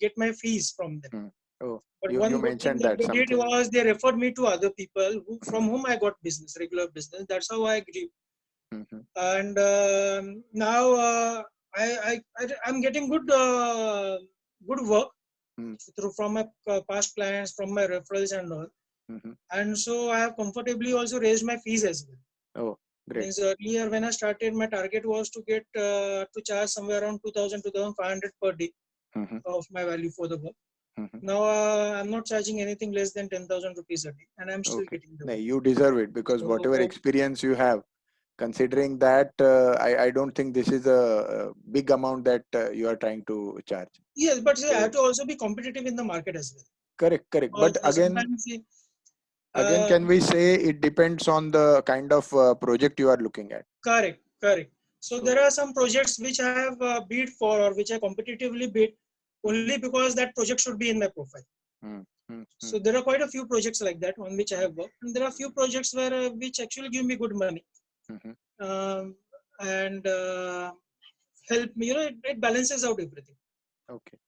Speaker 4: get my fees from them. But
Speaker 2: you
Speaker 4: one good
Speaker 2: mentioned
Speaker 4: thing that
Speaker 2: that
Speaker 4: they did was they referred me to other people from whom I got regular business. That's how I grew. And now I'm getting good work from my past clients, from my referrals and all. And so I have comfortably also raised my fees as well.
Speaker 2: Oh, great.
Speaker 4: Means earlier when I started, my target was to get to charge somewhere around 2,000-2,500 per day of my value for the work. Now I'm not charging anything less than 10,000 rupees a day, and I'm still getting the work.
Speaker 2: You deserve it because whatever experience you have, considering that, I don't think this is a big amount that you are trying to charge.
Speaker 4: Yes, but I have to also be competitive in the market as well.
Speaker 2: Correct. But again, can we say it depends on the kind of project you are looking at?
Speaker 4: Correct. So there are some projects which I have bid for or which I competitively bid only because that project should be in my profile. So there are quite a few projects like that on which I have worked, and there are a few projects where which actually give me good money and help me. It balances out everything.
Speaker 2: Okay.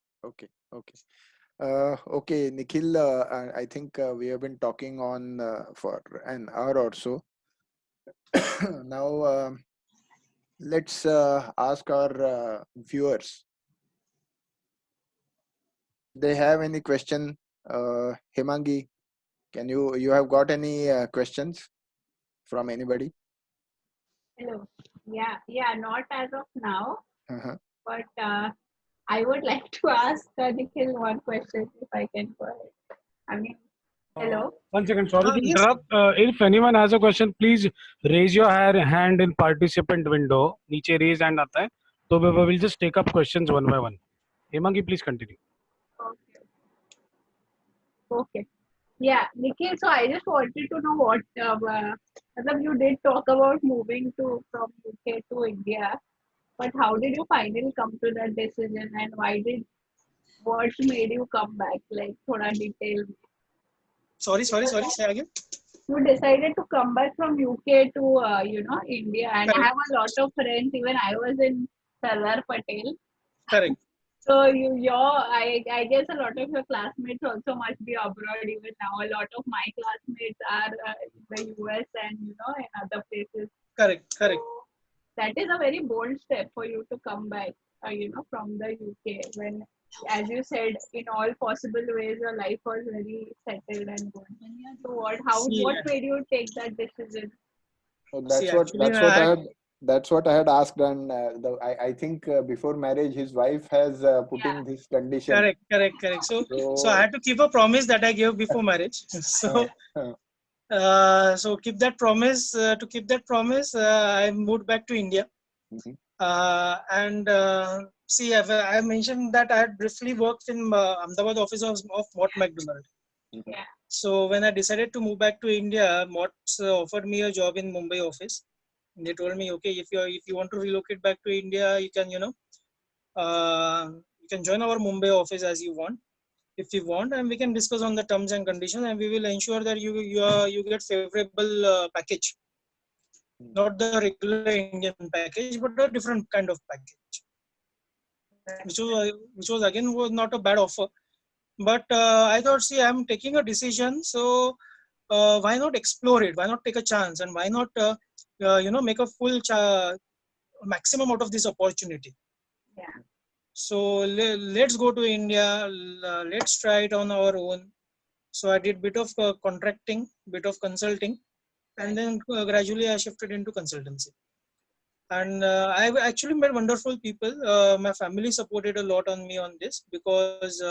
Speaker 2: Okay, Nikhil. I think we have been talking on for an hour or so. Now let's ask our viewers. They have any question? Hemangi, can you have got any questions from anybody?
Speaker 3: Hello. Yeah, not as of now, but I would like to ask Nikhil one question if I can go ahead. I mean, hello.
Speaker 5: 1 second, sorry to interrupt. If anyone has a question, please raise your hand in participant window. नीचे raise hand आता है, तो we will just take up questions one by one. Hemangi, please continue.
Speaker 3: Okay. Yeah, Nikhil. So I just wanted to know what you did talk about moving from UK to India, but how did you finally come to that decision, and what made you come back? Like, thoda detail.
Speaker 4: Sorry. Say again.
Speaker 3: You decided to come back from UK to India, and I have a lot of friends. Even I was in Sardar Patel.
Speaker 4: Correct.
Speaker 3: So I guess a lot of your classmates also must be abroad even now. A lot of my classmates are in the US and in other places.
Speaker 4: Correct.
Speaker 3: So that is a very bold step for you to come back, from the UK when, as you said, in all possible ways your life was very settled and good. So what made you take that decision?
Speaker 2: So that's what That's what I had asked, and I think before marriage, his wife has put in this condition.
Speaker 4: Correct. So
Speaker 2: So,
Speaker 4: I had to keep a promise that I gave before marriage. So so keep that promise. To keep that promise, I moved back to India.
Speaker 2: Mhm.
Speaker 4: And see, I mentioned that I had briefly worked in Ahmedabad office of Mott McDonald.
Speaker 3: Yeah.
Speaker 4: So when I decided to move back to India, Mott's offered me a job in Mumbai office. They told me, okay, if you want to relocate back to India, you can you can join our Mumbai office as you want, if you want, and we can discuss on the terms and conditions, and we will ensure that you get favorable package, not the regular Indian package, but a different kind of package, which was again was not a bad offer. But I thought, see, I'm taking a decision, so why not explore it? Why not take a chance, and why not make a full maximum out of this opportunity?
Speaker 3: Yeah.
Speaker 4: So let's go to India. Let's try it on our own. So I did bit of contracting, bit of consulting, and then gradually I shifted into consultancy. And I've actually met wonderful people. My family supported a lot on me on this, because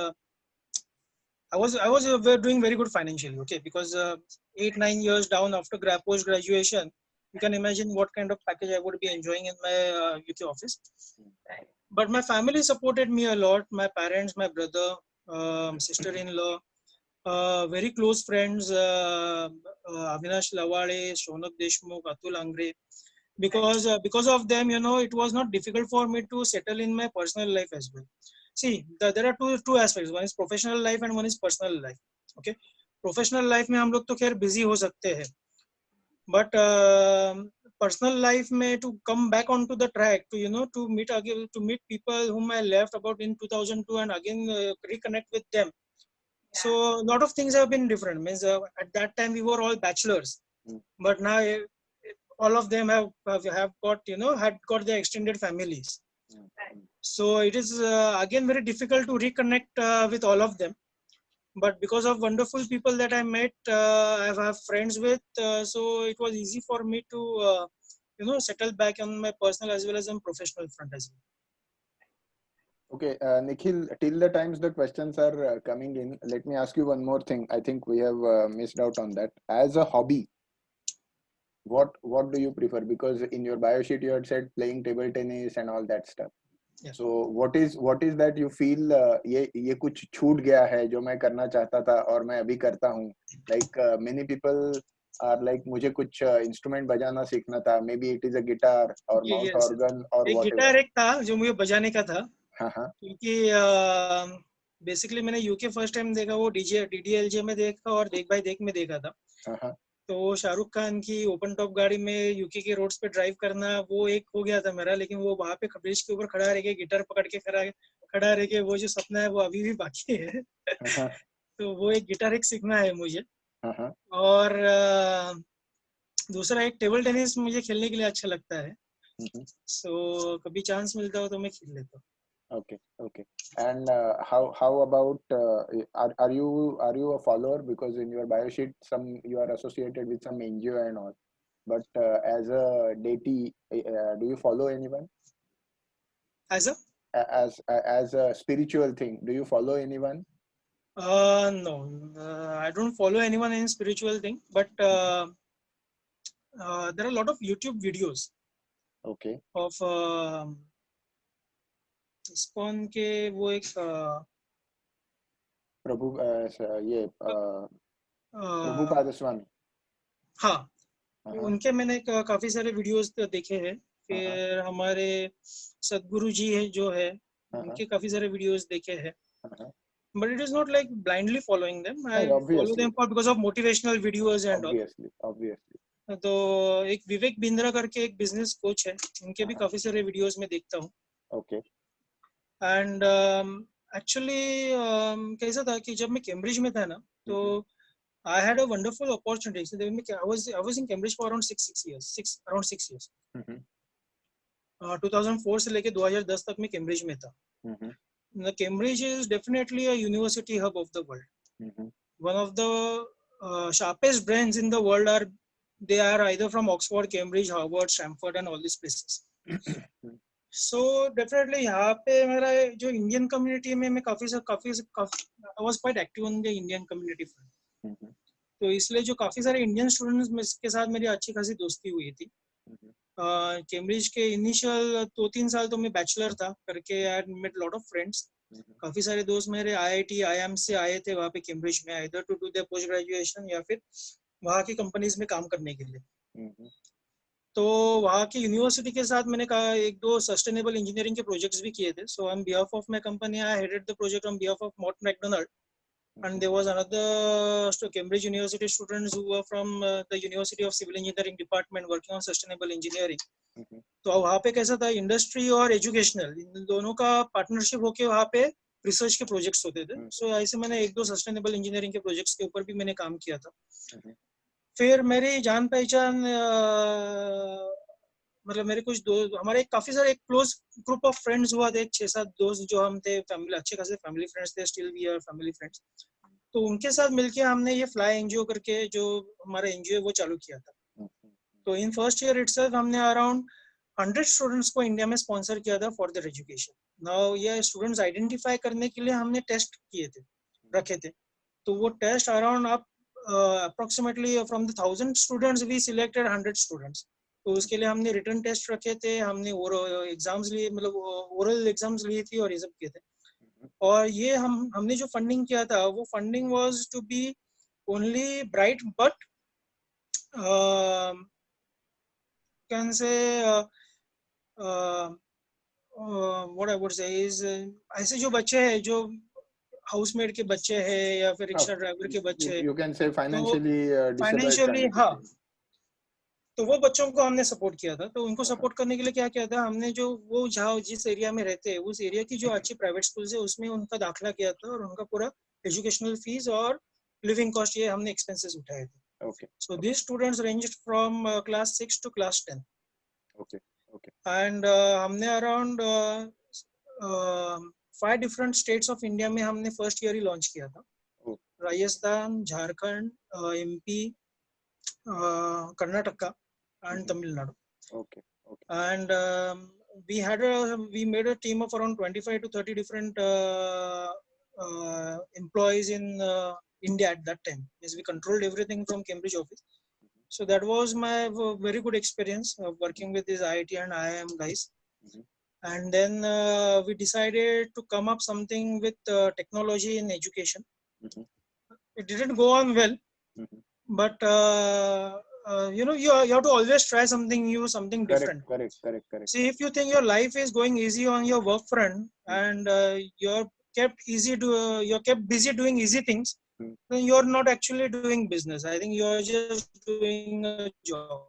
Speaker 4: I was doing very good financially. Okay, because 8-9 years down after post graduation, you can imagine what kind of package I would be enjoying in my UK office.
Speaker 3: Right.
Speaker 4: But my family supported me a lot. My parents, my brother, sister-in-law, very close friends, Avinash Lawade, Shonak Deshmukh, Atul Angre. Because of them, it was not difficult for me to settle in my personal life as well. See, there are two aspects. One is professional life and one is personal life. Okay, professional life में हम लोग तो खैर busy हो सकते हैं, but personal life में to come back onto the track, to meet again, to meet people whom I left about in 2002 and again reconnect with them. So a lot of things have been different. Means at that time we were all bachelors, but now all of them have got had got their extended families. So it is again very difficult to reconnect with all of them. But because of wonderful people that I met, I have friends with, so it was easy for me to settle back on my personal as well as on professional front as well.
Speaker 2: Okay, Nikhil, till the times the questions are coming in, let me ask you one more thing. I think we have missed out on that. As a hobby, what do you prefer? Because in your bio sheet you had said playing table tennis and all that stuff.
Speaker 4: Yeah.
Speaker 2: So what is that you feel ये कुछ छूट गया है जो मैं करना चाहता था और मैं अभी करता हूँ? Like many people are like मुझे कुछ इंस्ट्रूमेंट बजाना सीखना था. Maybe it is a guitar or mouth organ or
Speaker 4: एक
Speaker 2: whatever.
Speaker 4: गिटार एक था जो मुझे बजाने का था.
Speaker 2: हाँ.
Speaker 4: क्योंकि बेसिकली मैंने यूके फर्स्ट टाइम देखा वो DDLJ में देखा और देख भाई देख में देखा था.
Speaker 2: हाँ.
Speaker 4: तो शाहरुख खान की ओपन टॉप गाड़ी में यूके के रोड्स पे ड्राइव करना वो एक हो गया था मेरा. लेकिन वो वहां पे ब्रिज के ऊपर खड़ा रह के गिटार पकड़ के खड़ा रह के वो जो सपना है वो अभी भी बाकी है. तो वो एक गिटार एक सीखना है मुझे. और दूसरा एक टेबल टेनिस मुझे खेलने के लिए अच्छा लगता है. सो कभी चांस मिलता हो तो मैं खेल लेता हूँ.
Speaker 2: Okay. And how about are you a follower? Because in your bio sheet you are associated with some NGO and all. But as a deity, do you follow anyone?
Speaker 4: As
Speaker 2: a spiritual thing, do you follow anyone?
Speaker 4: No, I don't follow anyone in spiritual thing, but there are a lot of YouTube videos.
Speaker 2: Okay.
Speaker 4: Of ISKCON के वो एक
Speaker 2: प्रभुपाद स्वामी.
Speaker 4: हाँ, उनके मैंने काफी सारे videos देखे हैं. फिर हमारे सदगुरु जी है जो है उनके काफी सारे वीडियोस देखे हैं. But it is not like blindly following them. I follow them because of motivational videos and
Speaker 2: obviously.
Speaker 4: तो एक विवेक बिंद्रा करके एक बिजनेस कोच है, उनके भी काफी सारे वीडियोस में देखता हूँ.
Speaker 2: Okay.
Speaker 4: एंड एक्चुअली कैसा था कि जब मैं कैम्ब्रिज में था ना, तो I had a wonderful opportunity. So I was in Cambridge for around 6 years. 2004 से लेके 2010 तक मैं कैम्ब्रिज में था. Cambridge is definitely a university hub of the world. One of the sharpest brains in the world are they are either from Oxford, Cambridge, Harvard, Stanford and all these places. So definitely यहाँ पे मेरा जो Indian community में मैं काफी I was quite active in the Indian community front. तो इसलिए जो काफी सारे Indian students के साथ मेरी अच्छी खासी दोस्ती हुई थी. कैम्ब्रिज के इनिशियल 2-3 साल तो मैं बैचलर था करके I met lot of friends. काफी सारे दोस्त मेरे IIT, IIM से आए थे वहाँ पे कैम्ब्रिज में, either to do their post graduation या फिर वहाँ की कंपनीज में काम करने के लिए. तो वहाँ की यूनिवर्सिटी के साथ मैंने कहा 1-2 सस्टेनेबल इंजीनियरिंग के प्रोजेक्ट्स भी किए थे. So on behalf of my company I headed the project on behalf of Mott MacDonald. And there was another Cambridge University students who were from the University of Civil Engineering department working on sustainable engineering. तो वहाँ पे कैसा था, industry और educational इन दोनों का partnership होके वहाँ पे रिसर्च के प्रोजेक्ट्स होते थे. सो ऐसे मैंने 1-2 सस्टेनेबल इंजीनियरिंग के प्रोजेक्ट्स के ऊपर भी मैंने काम किया था. फिर मेरी जान पहचान मतलब मेरे कुछ दोस्त, हमारे काफी सारे एक क्लोज ग्रुप ऑफ फ्रेंड्स हुआ थे, 6-7 दोस्त जो हम थे, फैमिली अच्छे खासे फैमिली फ्रेंड्स थे, still we are family friends. तो उनके साथ मिलके हमने ये फ्लाई एनजीओ करके जो हमारा एनजीओ वो चालू किया था. तो इन फर्स्ट ईयर इटसेल्फ हमने अराउंड 100 स्टूडेंट्स को इंडिया में स्पॉन्सर किया था फॉर देयर एजुकेशन. नाउ ये स्टूडेंट्स आइडेंटिफाई करने के लिए हमने टेस्ट किए थे, रखे थे. तो वो टेस्ट अराउंड आप approximately from the 1,000 students we selected 100 students. तो उसके लिए हमने रिटर्न टेस्ट रखे थे, हमने एग्जाम्स लिए, मतलब ओरल एग्जाम्स लिए थी और ये सब किए थे. और ये हमने जो फंडिंग किया था वो funding was to be only bright but can say what I would say is ऐसे जो बच्चे हैं जो हाउसमेड के बच्चे हैं या फिर रिक्शा ड्राइवर के बच्चे हैं,
Speaker 2: यू कैन से फाइनेंशियली
Speaker 4: हाँ, तो वो बच्चों को हमने सपोर्ट किया था. तो उनको सपोर्ट करने के लिए क्या किया था हमने, जो वो जहाँ जिस एरिया में रहते हैं उस एरिया की जो अच्छी प्राइवेट स्कूल्स है उसमें उनका दाखिला किया था और उनका पूरा एजुकेशनल फीस और लिविंग कॉस्ट ये हमने एक्सपेंसेस उठाए थे.
Speaker 2: Okay.
Speaker 4: So these students ranged from class 6 to class 10.
Speaker 2: Okay. Okay.
Speaker 4: And हमने around 5 different states of India में हमने first year ही launch किया था. Rajasthan, Jharkhand, MP, Karnataka and Tamil Nadu.
Speaker 2: Okay. Okay.
Speaker 4: And we made a team of around 25 to 30 different employees in India at that time. Yes, we controlled everything from Cambridge office. So that was my very good experience of working with these IIT and IIM guys. And then we decided to come up something with technology in education. It didn't go on well, but you know, you have to always try something new, something different.
Speaker 2: Correct.
Speaker 4: See, if you think your life is going easy on your work front and you're kept busy doing easy things, then you're not actually doing business. I think you're just doing a job.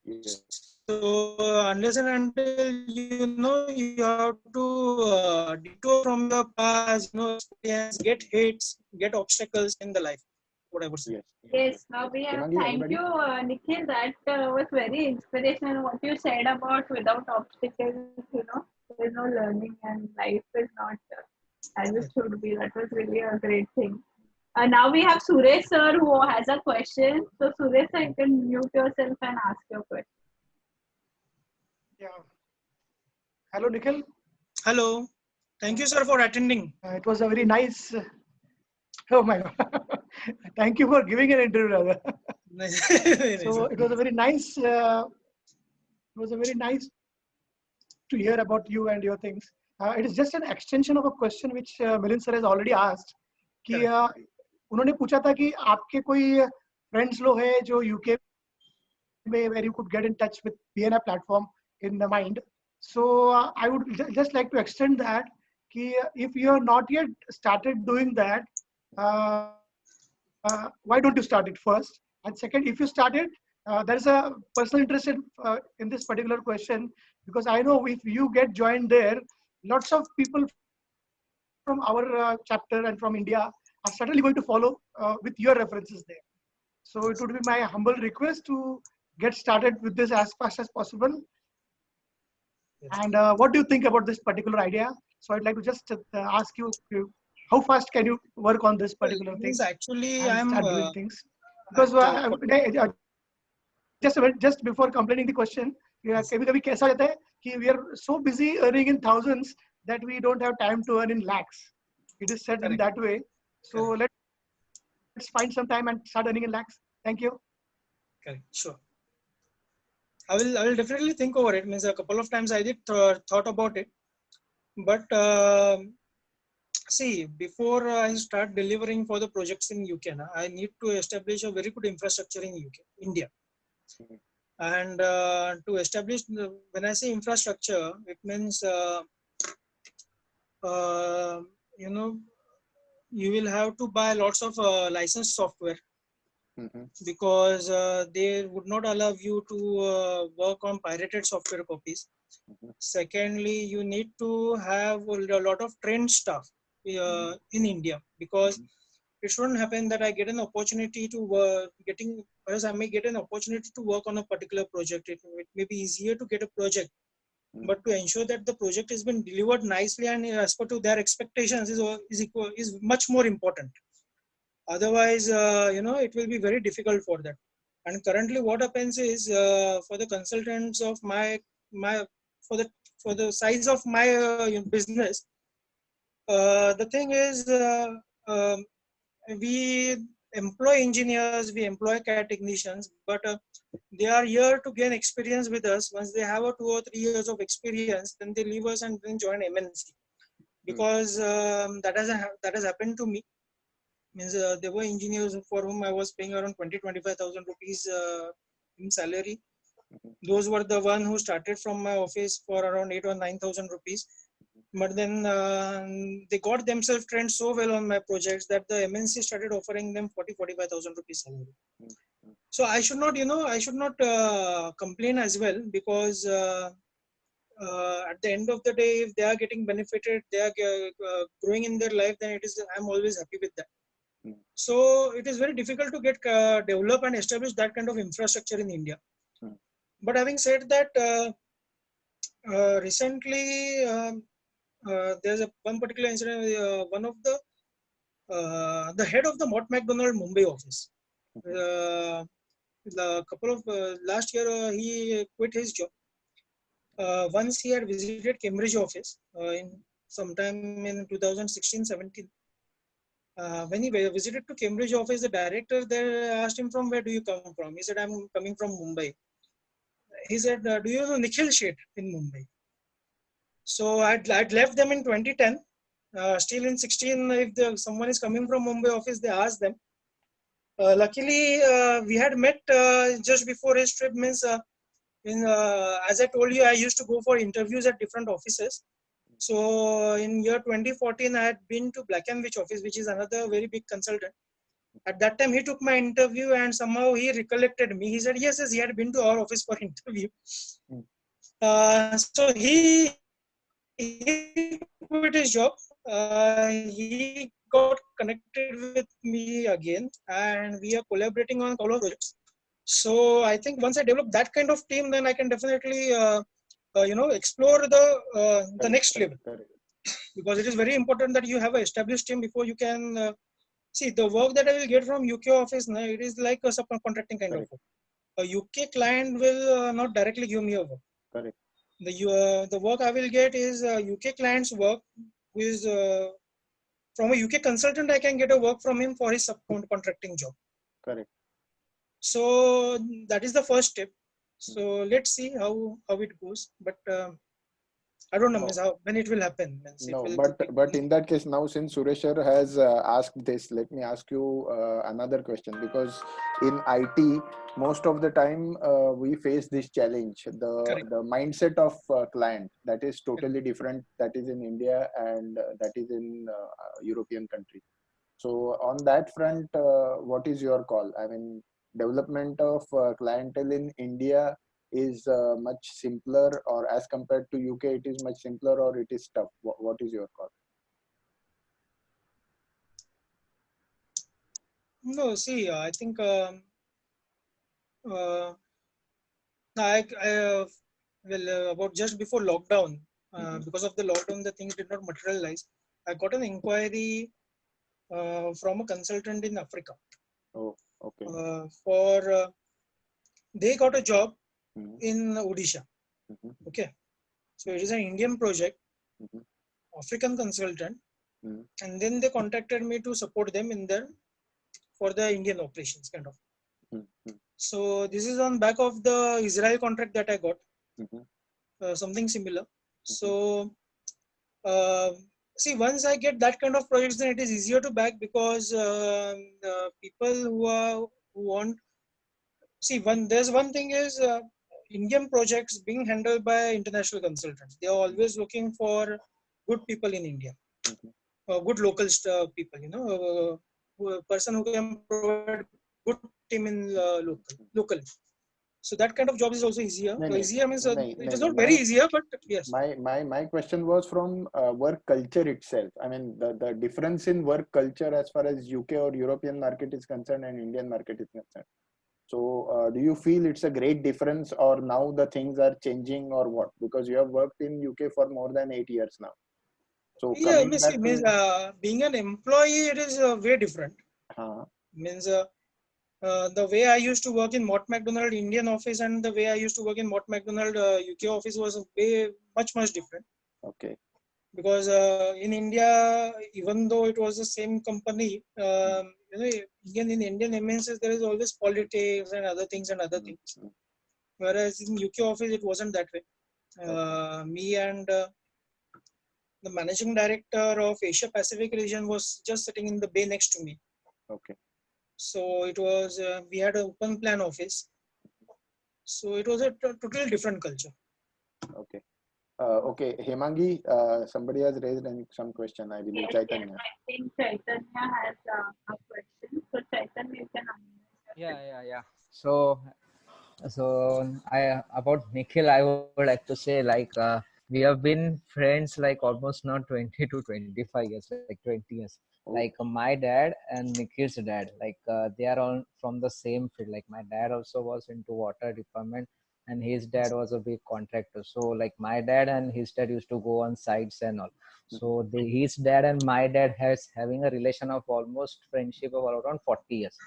Speaker 2: Yes.
Speaker 4: So unless and until you know, you have to detour from your past, you know, experience, get hits, get obstacles in the life. What I would say.
Speaker 3: Yes, we have. Thank you, Nikhil. That was very inspirational. What you said about without obstacles, you know, there is no learning and life is not as it should be. That was really a great thing. Now we have Suresh sir who has a question. So Suresh sir, you can mute yourself and ask your question.
Speaker 6: Yeah. Hello, Nikhil.
Speaker 4: Hello. Thank you, sir, for attending.
Speaker 6: It was a very nice. Oh my God. Thank you for giving an interview, rather. So it was a very nice. It was a very nice to hear about you and your things. It is just an extension of a question which Milind sir has already asked. कि उन्होंने पूछा था कि आपके कोई friends लोग हैं जो UK में where you could get in touch with BNI platform in the mind. So I would just like to extend that. कि if you have not yet started doing that, why don't you start it first? And second, if you started, there is a personal interest in this particular question, because I know if you get joined there, lots of people from our chapter and from India are certainly going to follow with your references there. So it would be my humble request to get started with this as fast as possible. Yes. And what do you think about this particular idea? So I'd like to just ask you how fast can you work on this particular thing?
Speaker 4: Actually,
Speaker 6: and
Speaker 4: I'm
Speaker 6: start doing things because just before completing the question, कभी-कभी कैसा रहता है कि we are so busy earning in thousands that we don't have time to earn in lakhs. It is said in that way. So let's find some time and start earning in lakhs. Thank you.
Speaker 4: Correct. Sure. I will definitely think over it. Means a couple of times I did thought about it, but see, before I start delivering for the projects in UK, I need to establish a very good infrastructure in India. And to establish, when I say infrastructure, it means you know, you will have to buy lots of licensed software. Because they would not allow you to work on pirated software copies. Secondly, you need to have a lot of trained staff in India, because it shouldn't happen that I get an opportunity to whereas I may get an opportunity to work on a particular project. It may be easier to get a project, but to ensure that the project has been delivered nicely and as per to their expectations is much more important. Otherwise, it will be very difficult for that. And currently, what happens is for the consultants of for the size of my business, the thing is we employ engineers, we employ CAD technicians, but they are here to gain experience with us. Once they have a 2 or 3 years of experience, then they leave us and then join MNC, because that has happened to me. Means there were engineers for whom I was paying around 20,000-25,000 rupees in salary. Those were the one who started from my office for around 8,000 or 9,000 rupees. But then they got themselves trained so well on my projects that the MNC started offering them 40,000-45,000 rupees salary. So I should not complain as well, because at the end of the day, if they are getting benefited, they are growing in their life, then I'm always happy with that. So it is very difficult to get develop and establish that kind of infrastructure in India. But having said that, recently there's one particular incident. One of the head of the Mott MacDonald Mumbai office, the couple of last year he quit his job. Once he had visited Cambridge office in sometime in 2016-17. When he visited to Cambridge office, the director there asked him, from where do you come from? He said, I'm coming from Mumbai. He said, do you know Nikhil Sheth in Mumbai? So I'd left them in 2010. Still in 16, if someone is coming from Mumbai office, they ask them. Luckily, we had met just before his trip. Means as I told you, I used to go for interviews at different offices. So in year 2014, I had been to Black & Which office, which is another very big consultant. At that time, he took my interview and somehow he recollected me. He said, yes, he had been to our office for interview. So he quit his job. He got connected with me again, and we are collaborating on a couple of projects. So I think once I develop that kind of team, then I can definitely explore the next level. Because it is very important that you have an established team before you can see the work that I will get from UK office. It is like a subcontracting kind of work. A UK client will not directly give me a work.
Speaker 2: Correct.
Speaker 4: The work I will get is UK client's work, who is from a UK consultant. I can get a work from him for his subcontracting job.
Speaker 2: Correct.
Speaker 4: So that is the first step. So let's see how it goes. But I don't know when it will happen.
Speaker 2: But in that case, now since Suresh sir has asked this, let me ask you another question. Because in IT, most of the time we face this challenge. The mindset of client, that is totally different. That is in India and that is in European country. So on that front, what is your call? I mean, development of clientele in India is much simpler, or as compared to UK, it is much simpler, or it is tough? What is your call?
Speaker 4: No, see, I think about just before lockdown, because of the lockdown, the things did not materialize. I got an inquiry from a consultant in Africa.
Speaker 2: Oh, okay.
Speaker 4: They got a job
Speaker 2: Mhm.
Speaker 4: in Odisha.
Speaker 2: Mhm.
Speaker 4: Okay, so it is an Indian project,
Speaker 2: Mhm.
Speaker 4: African consultant,
Speaker 2: Mhm.
Speaker 4: and then they contacted me to support them in their for the Indian operations kind of.
Speaker 2: Mhm.
Speaker 4: So this is on back of the Israel contract that I got,
Speaker 2: Mhm.
Speaker 4: something similar. So see, once I get that kind of projects, then it is easier to back because the people who want, see, there's one thing is Indian projects being handled by international consultants. They are always looking for good people in India,
Speaker 2: Mhm.
Speaker 4: good local people. A person who can provide good team in locally. So that kind of job is also easier.
Speaker 2: No, no,
Speaker 4: Easier means
Speaker 2: no,
Speaker 4: it is
Speaker 2: no.
Speaker 4: not very easier, but yes.
Speaker 2: My question was from work culture itself. I mean, the difference in work culture as far as UK or European market is concerned and Indian market is concerned. So, do you feel it's a great difference, or now the things are changing, or what? Because you have worked in UK for more than 8 years now. So,
Speaker 4: Yeah,
Speaker 2: coming back to
Speaker 4: being an employee, it is way different.
Speaker 2: uh,
Speaker 4: Means the way I used to work in Mott MacDonald Indian office and the way I used to work in Mott MacDonald UK office was way much different.
Speaker 2: okay,
Speaker 4: Because in India, even though it was the same company, in Indian MNCs there is always politics and other things.
Speaker 2: Mhm.
Speaker 4: Whereas in UK office it wasn't that way.
Speaker 2: Okay.
Speaker 4: Me and the managing director of Asia Pacific region was just sitting in the bay next to me.
Speaker 2: Okay.
Speaker 4: So it was we had an open plan office. So it was a totally different culture.
Speaker 2: Okay. Okay, Hemangi, somebody has raised some question, I believe,
Speaker 3: Yes,
Speaker 2: Chaitanya.
Speaker 3: I think Chaitanya has a question. So Chaitanya, you can unmute.
Speaker 7: Yeah. So about Nikhil, I would like to say we have been friends like almost not 20 to 25 years, like 20 years.
Speaker 2: Oh.
Speaker 7: Like my dad and Nikhil's dad, they are all from the same field. Like my dad also was into water department, and his dad was a big contractor. So like my dad and his dad used to go on sites and all. So his dad and my dad has having a relation of almost friendship of around 40 years.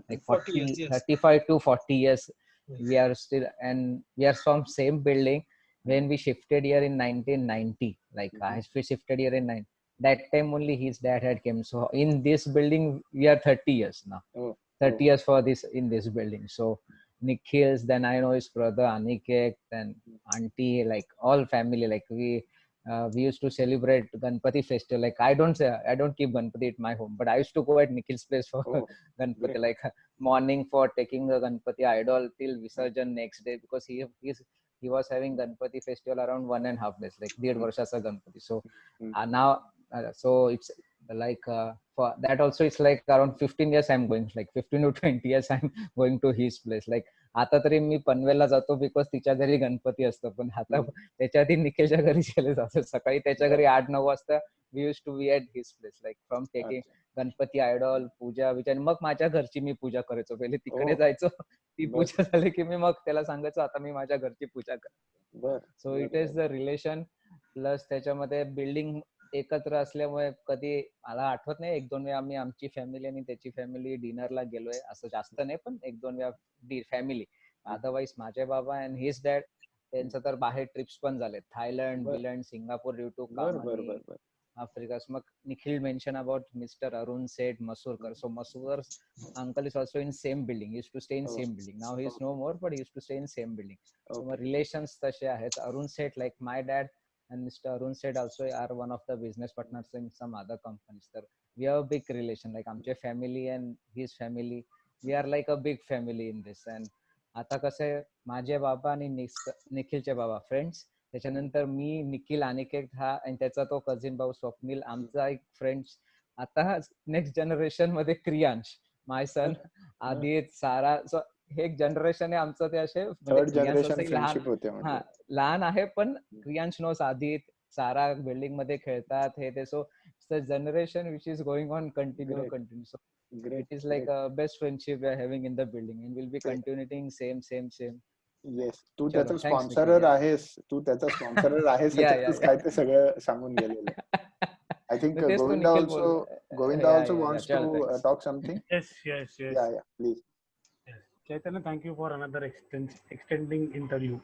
Speaker 7: Like
Speaker 4: 40 years, yes.
Speaker 7: 35 to 40 years.
Speaker 4: Yes.
Speaker 7: We are still, and we are from same building. When we shifted here in 1990, I shifted here in that time only his dad had came. So in this building we are 30 years now. 30 years for this in this building. So Nikhil's, then I know his brother Aniket, then auntie, like all family. Like we used to celebrate Ganpati festival. Like I don't keep Ganpati at my home, but I used to go at Nikhil's place for Ganpati.
Speaker 2: Great.
Speaker 7: Like morning for taking the Ganpati idol till Visarjan next day, because he was having Ganpati festival around 1.5 days, like 1.5 varshasa Ganpati. So now, so it's like for that also it's like around 15 years I'm going, like 15 to 20 years I'm going to his place. Like आता तरी मी पनवेलला जातो because तिच्या घरी गणपती असतो, पण आता त्याच्या आधी निखिलच्या घरी गेले जातो. सकाळी त्याच्या घरी 8-9 वाजता we use to be at his place, like from taking Ganpati idol puja विचार. मग माझ्या घरची मी पूजा करायचो, पहिले तिकडे जायचो, ती पूजा झाली की मी मग त्याला सांगायचो आता मी माझ्या घरची पूजा करतो. So it is the relation. Plus त्याच्यामध्ये बिल्डिंग एकत्र असल्यामुळे कधी मला आठवत नाही 1-2 वेळा आम्ही आमची फॅमिली आणि त्याची फॅमिली डिनरला गेलोय, असं जास्त नाही पण 1-2 वेळा फॅमिली. अदरवाईज माझे बाबा अँड हिज डॅड त्यांचं तर बाहेर ट्रिप्स पण झाले, Thailand blood Singapore due to काम Africa. Mug Nikhil mention about mister Arun सेठ मसूरकर. सो Masurkar uncle is also in same building, used to stay in same building. Now he is no more, but he used to stay in same building. So my relations तसे आहेत. अरुण सेठ, like my dad and Mr. Arun Seth also are one of the business partners in some other companies. So we have a big relation, like आमचे family and his family, we are like a big family in this. And आता कसं आहे, माझे बाबा आणि निखिलचे बाबा friends, त्याच्यानंतर मी, निखिल, अनिकेत हा आणि त्याचा तो कझिन भाऊ स्वप्नील, आमचा एक फ्रेंड्स. आता नेक्स्ट जनरेशन मध्ये क्रियांश, माय सन, आदित, सारा. सो हे एक जनरेशन आहे आमचं. ते असे लहान आहे, पण क्रियांश नोस आदित, सारा बिल्डिंग मध्ये खेळतात हे ते. सो generation which is going on continue. So it is like a best friendship we are having in the building and we'll be continuing same.
Speaker 2: Yes, तू त्याचा स्पॉन्सरर आहेस, काय ते सगळं सांगून गेलेलं. I think Govinda also Govinda
Speaker 7: Yeah,
Speaker 2: also
Speaker 7: yeah,
Speaker 2: wants
Speaker 7: chal,
Speaker 2: to
Speaker 7: thanks.
Speaker 2: talk something.
Speaker 5: Yes, yes, yes.
Speaker 2: Yeah, please.
Speaker 5: Yes. Chaitanya, thank you for another extending interview.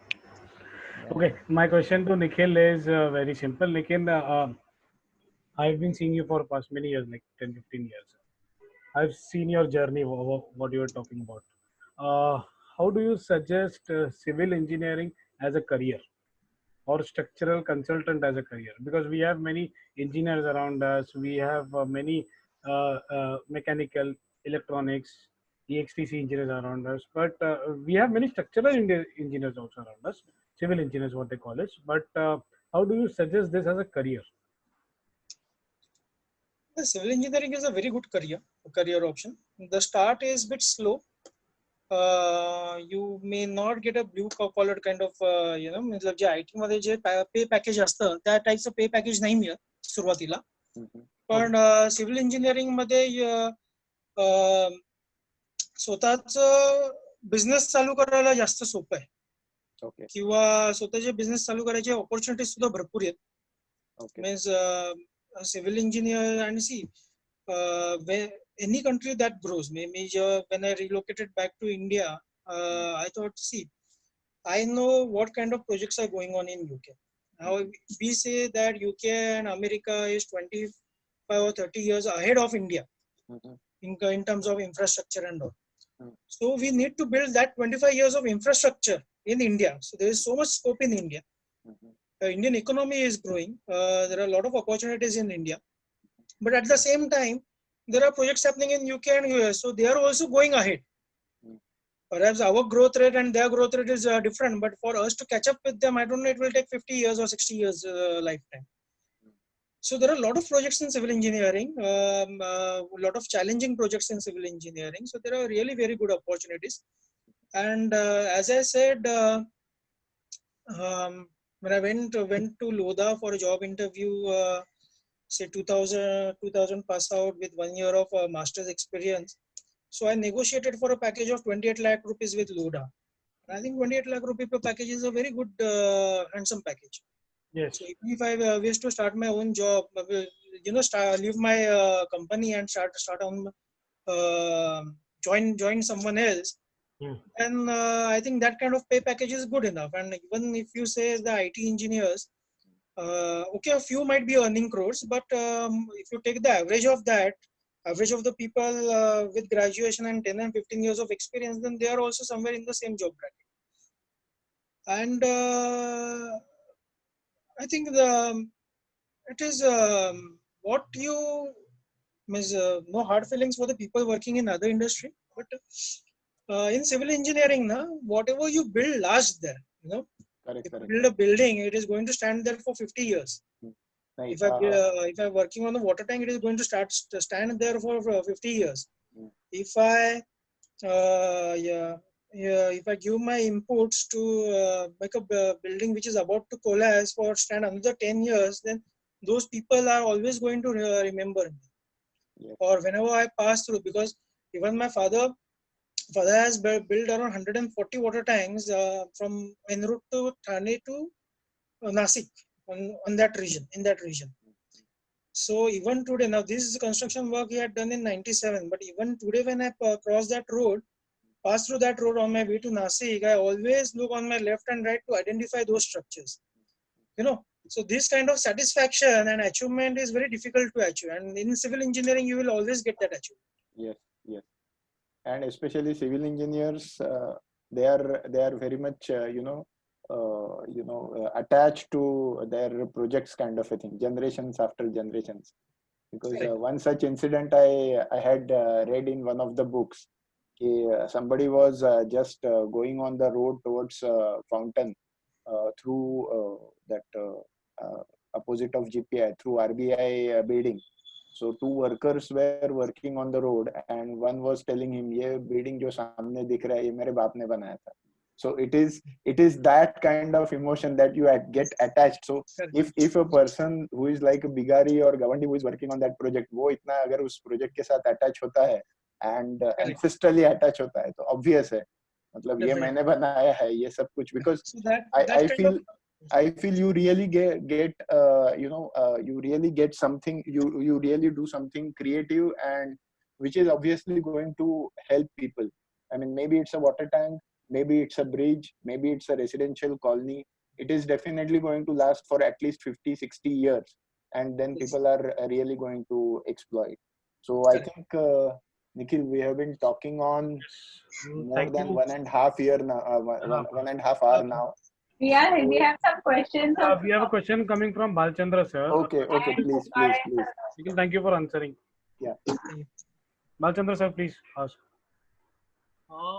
Speaker 7: Yeah.
Speaker 5: Okay, my question to Nikhil is very simple. Nikhil, I've been seeing you for past many years, like 10, 15 years. I've seen your journey, what you were talking about. How do you suggest civil engineering as a career or structural consultant as a career? Because we have many engineers around us, we have many mechanical, electronics, EXTC engineers around us, but we have many structural engineers also around us, civil engineers, what they call it. But how do you suggest this as a career?
Speaker 4: Civil engineering is a very good career option. The start is a bit slow. You may not get a blue collar kind of मतलब जे IT मध्ये जे पे package असतं त्या टाईपचं पे package नाही मिळत सुरुवातीला. पण सिव्हिल इंजिनिअरिंग मध्ये स्वतःच बिझनेस चालू करायला जास्त सोपं आहे किंवा स्वतःचे बिझनेस चालू करायचे ऑपॉर्च्युनिटीज सुद्धा भरपूर आहेत. Means civil engineer and see any country that grows. Maybe when I relocated back to India, I thought, see, I know what kind of projects are going on in UK. Now we say that UK and America is 25 or 30 years ahead of India in terms of infrastructure and all. So we need to build that 25 years of infrastructure in India. So there is so much scope in India. The Indian economy is growing. There are a lot of opportunities in India, but at the same time, there are projects happening in UK and US, so they are also going ahead. Perhaps our growth rate and their growth rate is different, but for us to catch up with them, I don't know, it will take 50 years or 60 years lifetime. So there are a lot of projects in civil engineering, a lot of challenging projects in civil engineering. So there are really very good opportunities. And as I said, when I went to Lodha for a job interview, say 2000 pass out with 1 year of master's experience. So I negotiated for a package of 28 lakh rupees with Lodha. And I think 28 lakh rupee per package is a very good, handsome package.
Speaker 5: Yes.
Speaker 4: So even if I wish to start my own job, leave my company and start on join someone else, then I think that kind of pay package is good enough. And even if you say the IT engineers, okay, a few might be earning crores, but if you take the average of the people with graduation and 10 and 15 years of experience, then they are also somewhere in the same job bracket. And I think it is what you means no hard feelings for the people working in other industry, but in civil engineering, whatever you build lasts there. If you build a building, it is going to stand there for 50 years. If I'm working on the water tank, it is going to stand there for 50 years. If I give my inputs to make a building which is about to collapse for stand another 10 years, then those people are always going to remember me. Or whenever I pass through, because even my father has built around 140 water tanks from en route to Thane to Nasik on that region, in that region. So even today, now this is construction work he had done in 97, but even today when I pass through that road on my way to Nasik, I always look on my left and right to identify those structures. So this kind of satisfaction and achievement is very difficult to achieve, and in civil engineering you will always get that achievement.
Speaker 2: Yes. And especially civil engineers, they are very much attached to their projects, kind of a thing, generations after generations. Because one such incident I had read in one of the books. Somebody was just going on the road towards Fountain through that opposite of GPI, through RBI building. So two workers were working on the road, and one was telling him, "ये building जो सामने दिख रहा है, ये मेरे बाप ने बनाया था." So it is that kind of emotion that you get attached. So if a person who is like a Bigari or Gawandi who is working on that project, वो इतना अगर उस project के साथ attach होता है and ancestrally attach होता है, तो obvious है, मतलब ये मैंने बनाया है, ये सब कुछ, because I feel I feel you really get you really get something, you really do something creative, and which is obviously going to help people. I mean, maybe it's a water tank, maybe it's a bridge, maybe it's a residential colony. It is definitely going to last for at least 50, 60 years, and then
Speaker 4: Yes.
Speaker 2: people are really going to exploit. So I
Speaker 4: Correct.
Speaker 2: think, Nikhil, we have been talking on more
Speaker 5: Thank
Speaker 2: than
Speaker 5: you.
Speaker 2: 1.5 year now, one and a half hour now.
Speaker 3: We
Speaker 2: So,
Speaker 3: have some questions.
Speaker 5: We have a question coming from Balchandra sir.
Speaker 2: okay, please.
Speaker 5: Nikhil, thank you for answering.
Speaker 2: Yeah.
Speaker 5: Balchandra sir, please ask.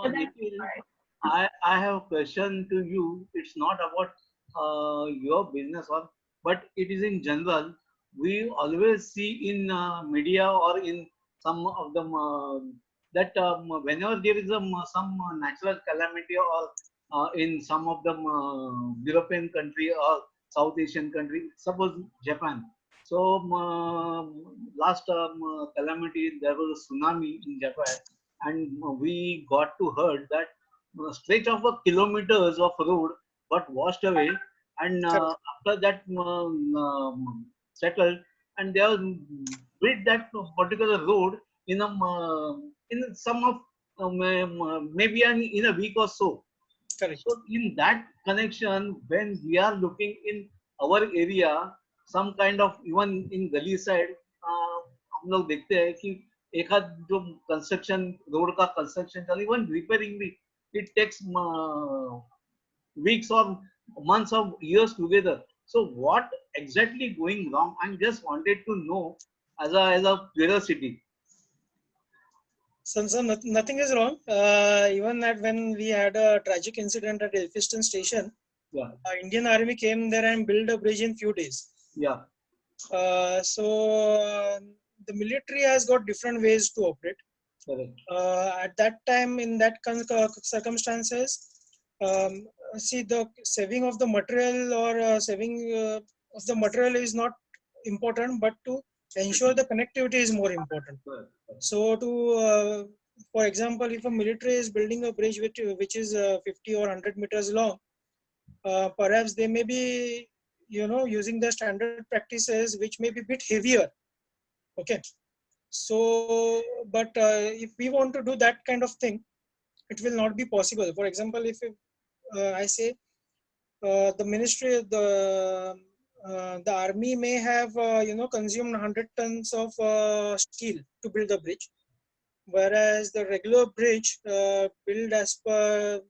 Speaker 8: Nikhil, I have a question to you. It's not about your business, but it is in general. We always see in media or in some of them that whenever there is some natural calamity, or in some of them European country or South Asian country, suppose Japan. So last calamity, there was a tsunami in Japan, and we got to heard that stretch of kilometers of road got washed away, and after that settled, and they have built that particular road in some of maybe in a week or so.
Speaker 4: Correct.
Speaker 8: So in that connection, when we are looking in our area, some kind of even in गली side, हम लोग देखते हैं कि एक आध जो construction road का कंस्ट्रक्शन चल इवन रिपेयरिंग भी it takes weeks or months or years together. So what exactly going wrong? I just wanted to know as a curiosity.
Speaker 4: So nothing is wrong. Even that when we had a tragic incident at Elphiston station,
Speaker 8: Yeah,
Speaker 4: Indian Army came there and built a bridge in few days.
Speaker 8: yeah,
Speaker 4: So the military has got different ways to operate.
Speaker 8: correct.
Speaker 4: At that time, in that circumstances, see, the saving of the material or saving of the material is not important, but to ensure the connectivity is more important.
Speaker 8: Correct.
Speaker 4: So for example, if a military is building a bridge which is 50 or 100 meters long, perhaps they may be, using the standard practices which may be a bit heavier. Okay. So, but if we want to do that kind of thing, it will not be possible. For example, if I say the ministry, the army may have, consumed 100 tons of steel to build the bridge, whereas the regular bridge built as per,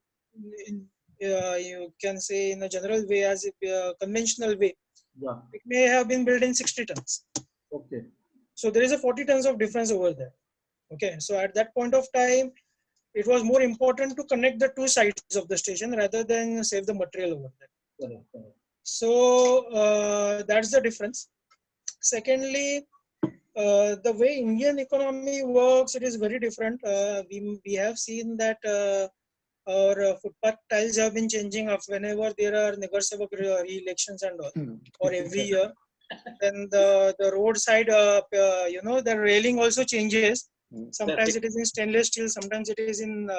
Speaker 4: you can say in a general way, as a conventional way,
Speaker 8: Yeah,
Speaker 4: it may have been built in 60 tons.
Speaker 8: okay.
Speaker 4: So there is a 40 tons of difference over there. Okay, so at that point of time, it was more important to connect the two sides of the station rather than save the material over there.
Speaker 8: Correct, correct.
Speaker 4: So that's the difference. Secondly, the way Indian economy works, it is very different. We have seen that our footpath tiles have been changing up whenever there are Nagar Sevak re-elections and all, or every year. Then the roadside, the railing also changes. Sometimes it is in stainless steel, sometimes it is in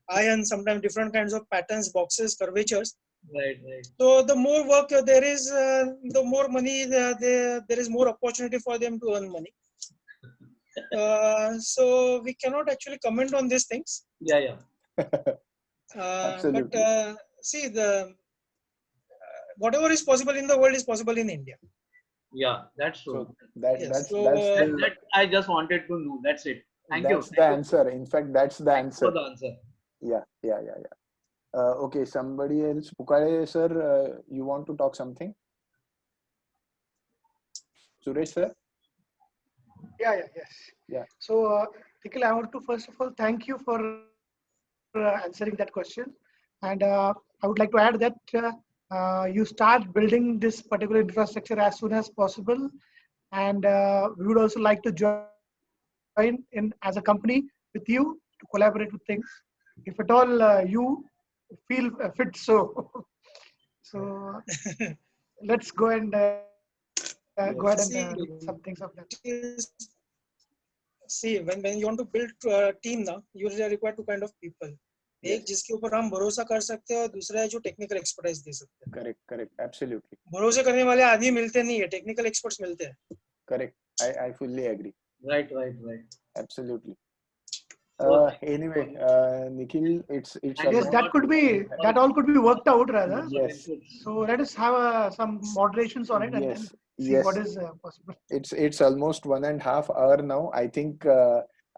Speaker 4: iron, sometimes different kinds of patterns, boxes, curvatures.
Speaker 8: Right, right.
Speaker 4: So the more work there is, the more money, there is more opportunity for them to earn money. So we cannot actually comment on these things.
Speaker 8: Yeah, yeah.
Speaker 2: Absolutely.
Speaker 4: But see, whatever is possible in the world is possible in India.
Speaker 8: Yeah, that's true.
Speaker 2: So that's
Speaker 8: That I just wanted to know. That's it. Thank you.
Speaker 2: that's the answer. In fact, that's the
Speaker 8: Thanks for
Speaker 2: answer.
Speaker 8: the answer.
Speaker 2: Yeah. Okay, somebody else. Pukare sir, you want to talk something? Suresh sir?
Speaker 6: Yes.
Speaker 2: Yeah.
Speaker 6: So, Nikhil, I want to first of all thank you for answering that question, and I would like to add that you start building this particular infrastructure as soon as possible, and we would also like to join in as a company with you to collaborate with things, if at all you feel fit. So let's go and go ahead and do some things of that.
Speaker 4: See, when you want to build a team now, you are required two kind of people. एक जिसके ऊपर हम भरोसा कर सकते हैं और दूसरा है जो टेक्निकल एक्सपर्टाइज दे सकते हैं।
Speaker 2: करेक्ट करेक्ट एब्सोल्युटली
Speaker 4: भरोसे करने वाले आदमी मिलते नहीं है, टेक्निकल एक्सपर्ट्स मिलते हैं।
Speaker 2: Correct I fully agree
Speaker 8: Right.
Speaker 2: Absolutely
Speaker 8: So,
Speaker 2: anyway Nikhil it's
Speaker 8: Thank
Speaker 6: Yes,
Speaker 2: almost
Speaker 6: that could be, that all could be worked out rather.
Speaker 2: yes
Speaker 6: So let us have some moderations on it and
Speaker 2: yes
Speaker 6: then see
Speaker 2: yes
Speaker 6: what is possible.
Speaker 2: it's almost 1.5 hour now I think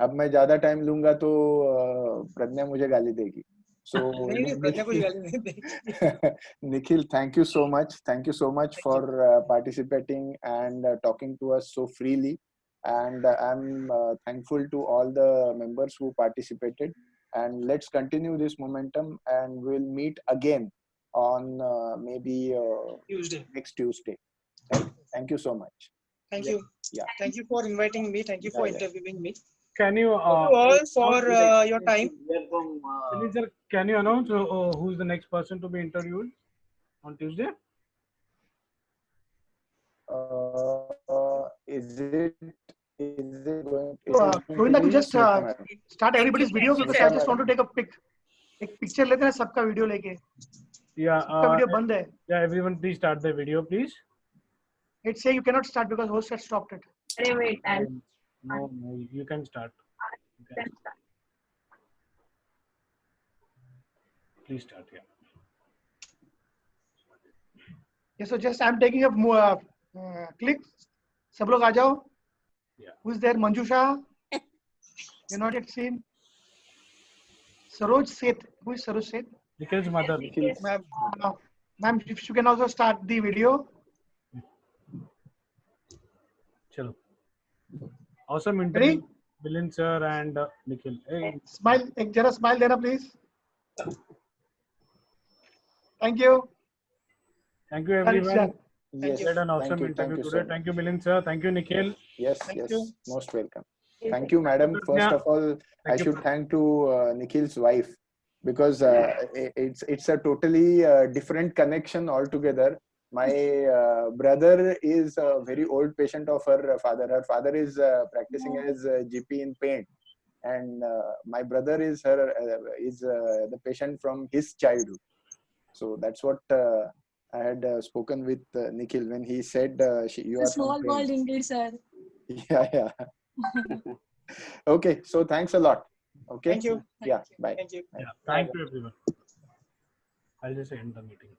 Speaker 2: अब मैं ज्यादा time लूंगा तो प्रज्ञा मुझे गाली देगी so
Speaker 4: नहीं, प्रज्ञा कुछ गाली नहीं देगी।
Speaker 2: Nikhil thank you so much for participating and talking to us so freely and I'm thankful to all the members who participated and let's continue this momentum and we'll meet again on maybe
Speaker 4: Tuesday.
Speaker 2: next Tuesday. Right? Thank you so much.
Speaker 4: Thank you.
Speaker 2: Yeah.
Speaker 4: Thank you for inviting me. Thank you for
Speaker 2: Yeah.
Speaker 4: interviewing me.
Speaker 5: Can you
Speaker 4: Thank you all for your time.
Speaker 8: hear from,
Speaker 5: Sunil sir, can you announce who's the next person to be interviewed on Tuesday?
Speaker 2: Is it going?
Speaker 6: Govinda, could you just start everybody's video because I just want to take a picture लेते हैं सबका video लेके
Speaker 5: Yeah.
Speaker 6: सबका video बंद है.
Speaker 5: Yeah, everyone, please start the video, please.
Speaker 6: It say you cannot start because host has stopped it.
Speaker 3: Hey, wait, I'll
Speaker 5: No, you can start. You can.
Speaker 3: start.
Speaker 5: Please start. Yeah.
Speaker 6: Yes, so just I'm taking a click. सब लोग आ जाओ.
Speaker 5: Yeah.
Speaker 6: Who's there? Manjusha. You're not yet seen. Saroj Seth. Who is Saroj Seth?
Speaker 5: Nikhil's mother.
Speaker 6: Ma'am, if you can also start the video.
Speaker 5: Chalo. Awesome
Speaker 6: Ready?
Speaker 5: interview, Milind sir and Nikhil. Hey,
Speaker 6: Smile. एक जरा smile देना please. Thank you.
Speaker 5: thank you
Speaker 6: And it's
Speaker 5: everyone.
Speaker 6: done.
Speaker 2: Yes.
Speaker 5: We had an awesome
Speaker 2: Thank
Speaker 5: interview
Speaker 2: you
Speaker 5: today.
Speaker 2: so much.
Speaker 5: Thank you, Milind sir. Thank you, Nikhil.
Speaker 2: Yes,
Speaker 4: Thank
Speaker 2: yes,
Speaker 4: you.
Speaker 2: most welcome. Thank you, madam. First
Speaker 5: Yeah.
Speaker 2: of all, I
Speaker 5: you.
Speaker 2: should thank to Nikhil's wife because it's a totally different connection altogether. My brother is a very old patient of her father. Her father is practicing as GP in paint, and my brother is the patient from his childhood. So that's what I had spoken with Nikhil when he said you
Speaker 1: A
Speaker 2: are
Speaker 1: small
Speaker 2: from
Speaker 1: world
Speaker 2: paint.
Speaker 1: indeed, sir.
Speaker 2: Yeah. Okay, so thanks a lot. Okay.
Speaker 4: Thank you.
Speaker 2: Yeah. Bye.
Speaker 4: Thank you.
Speaker 5: Yeah. Thank you everyone. I'll just end the meeting.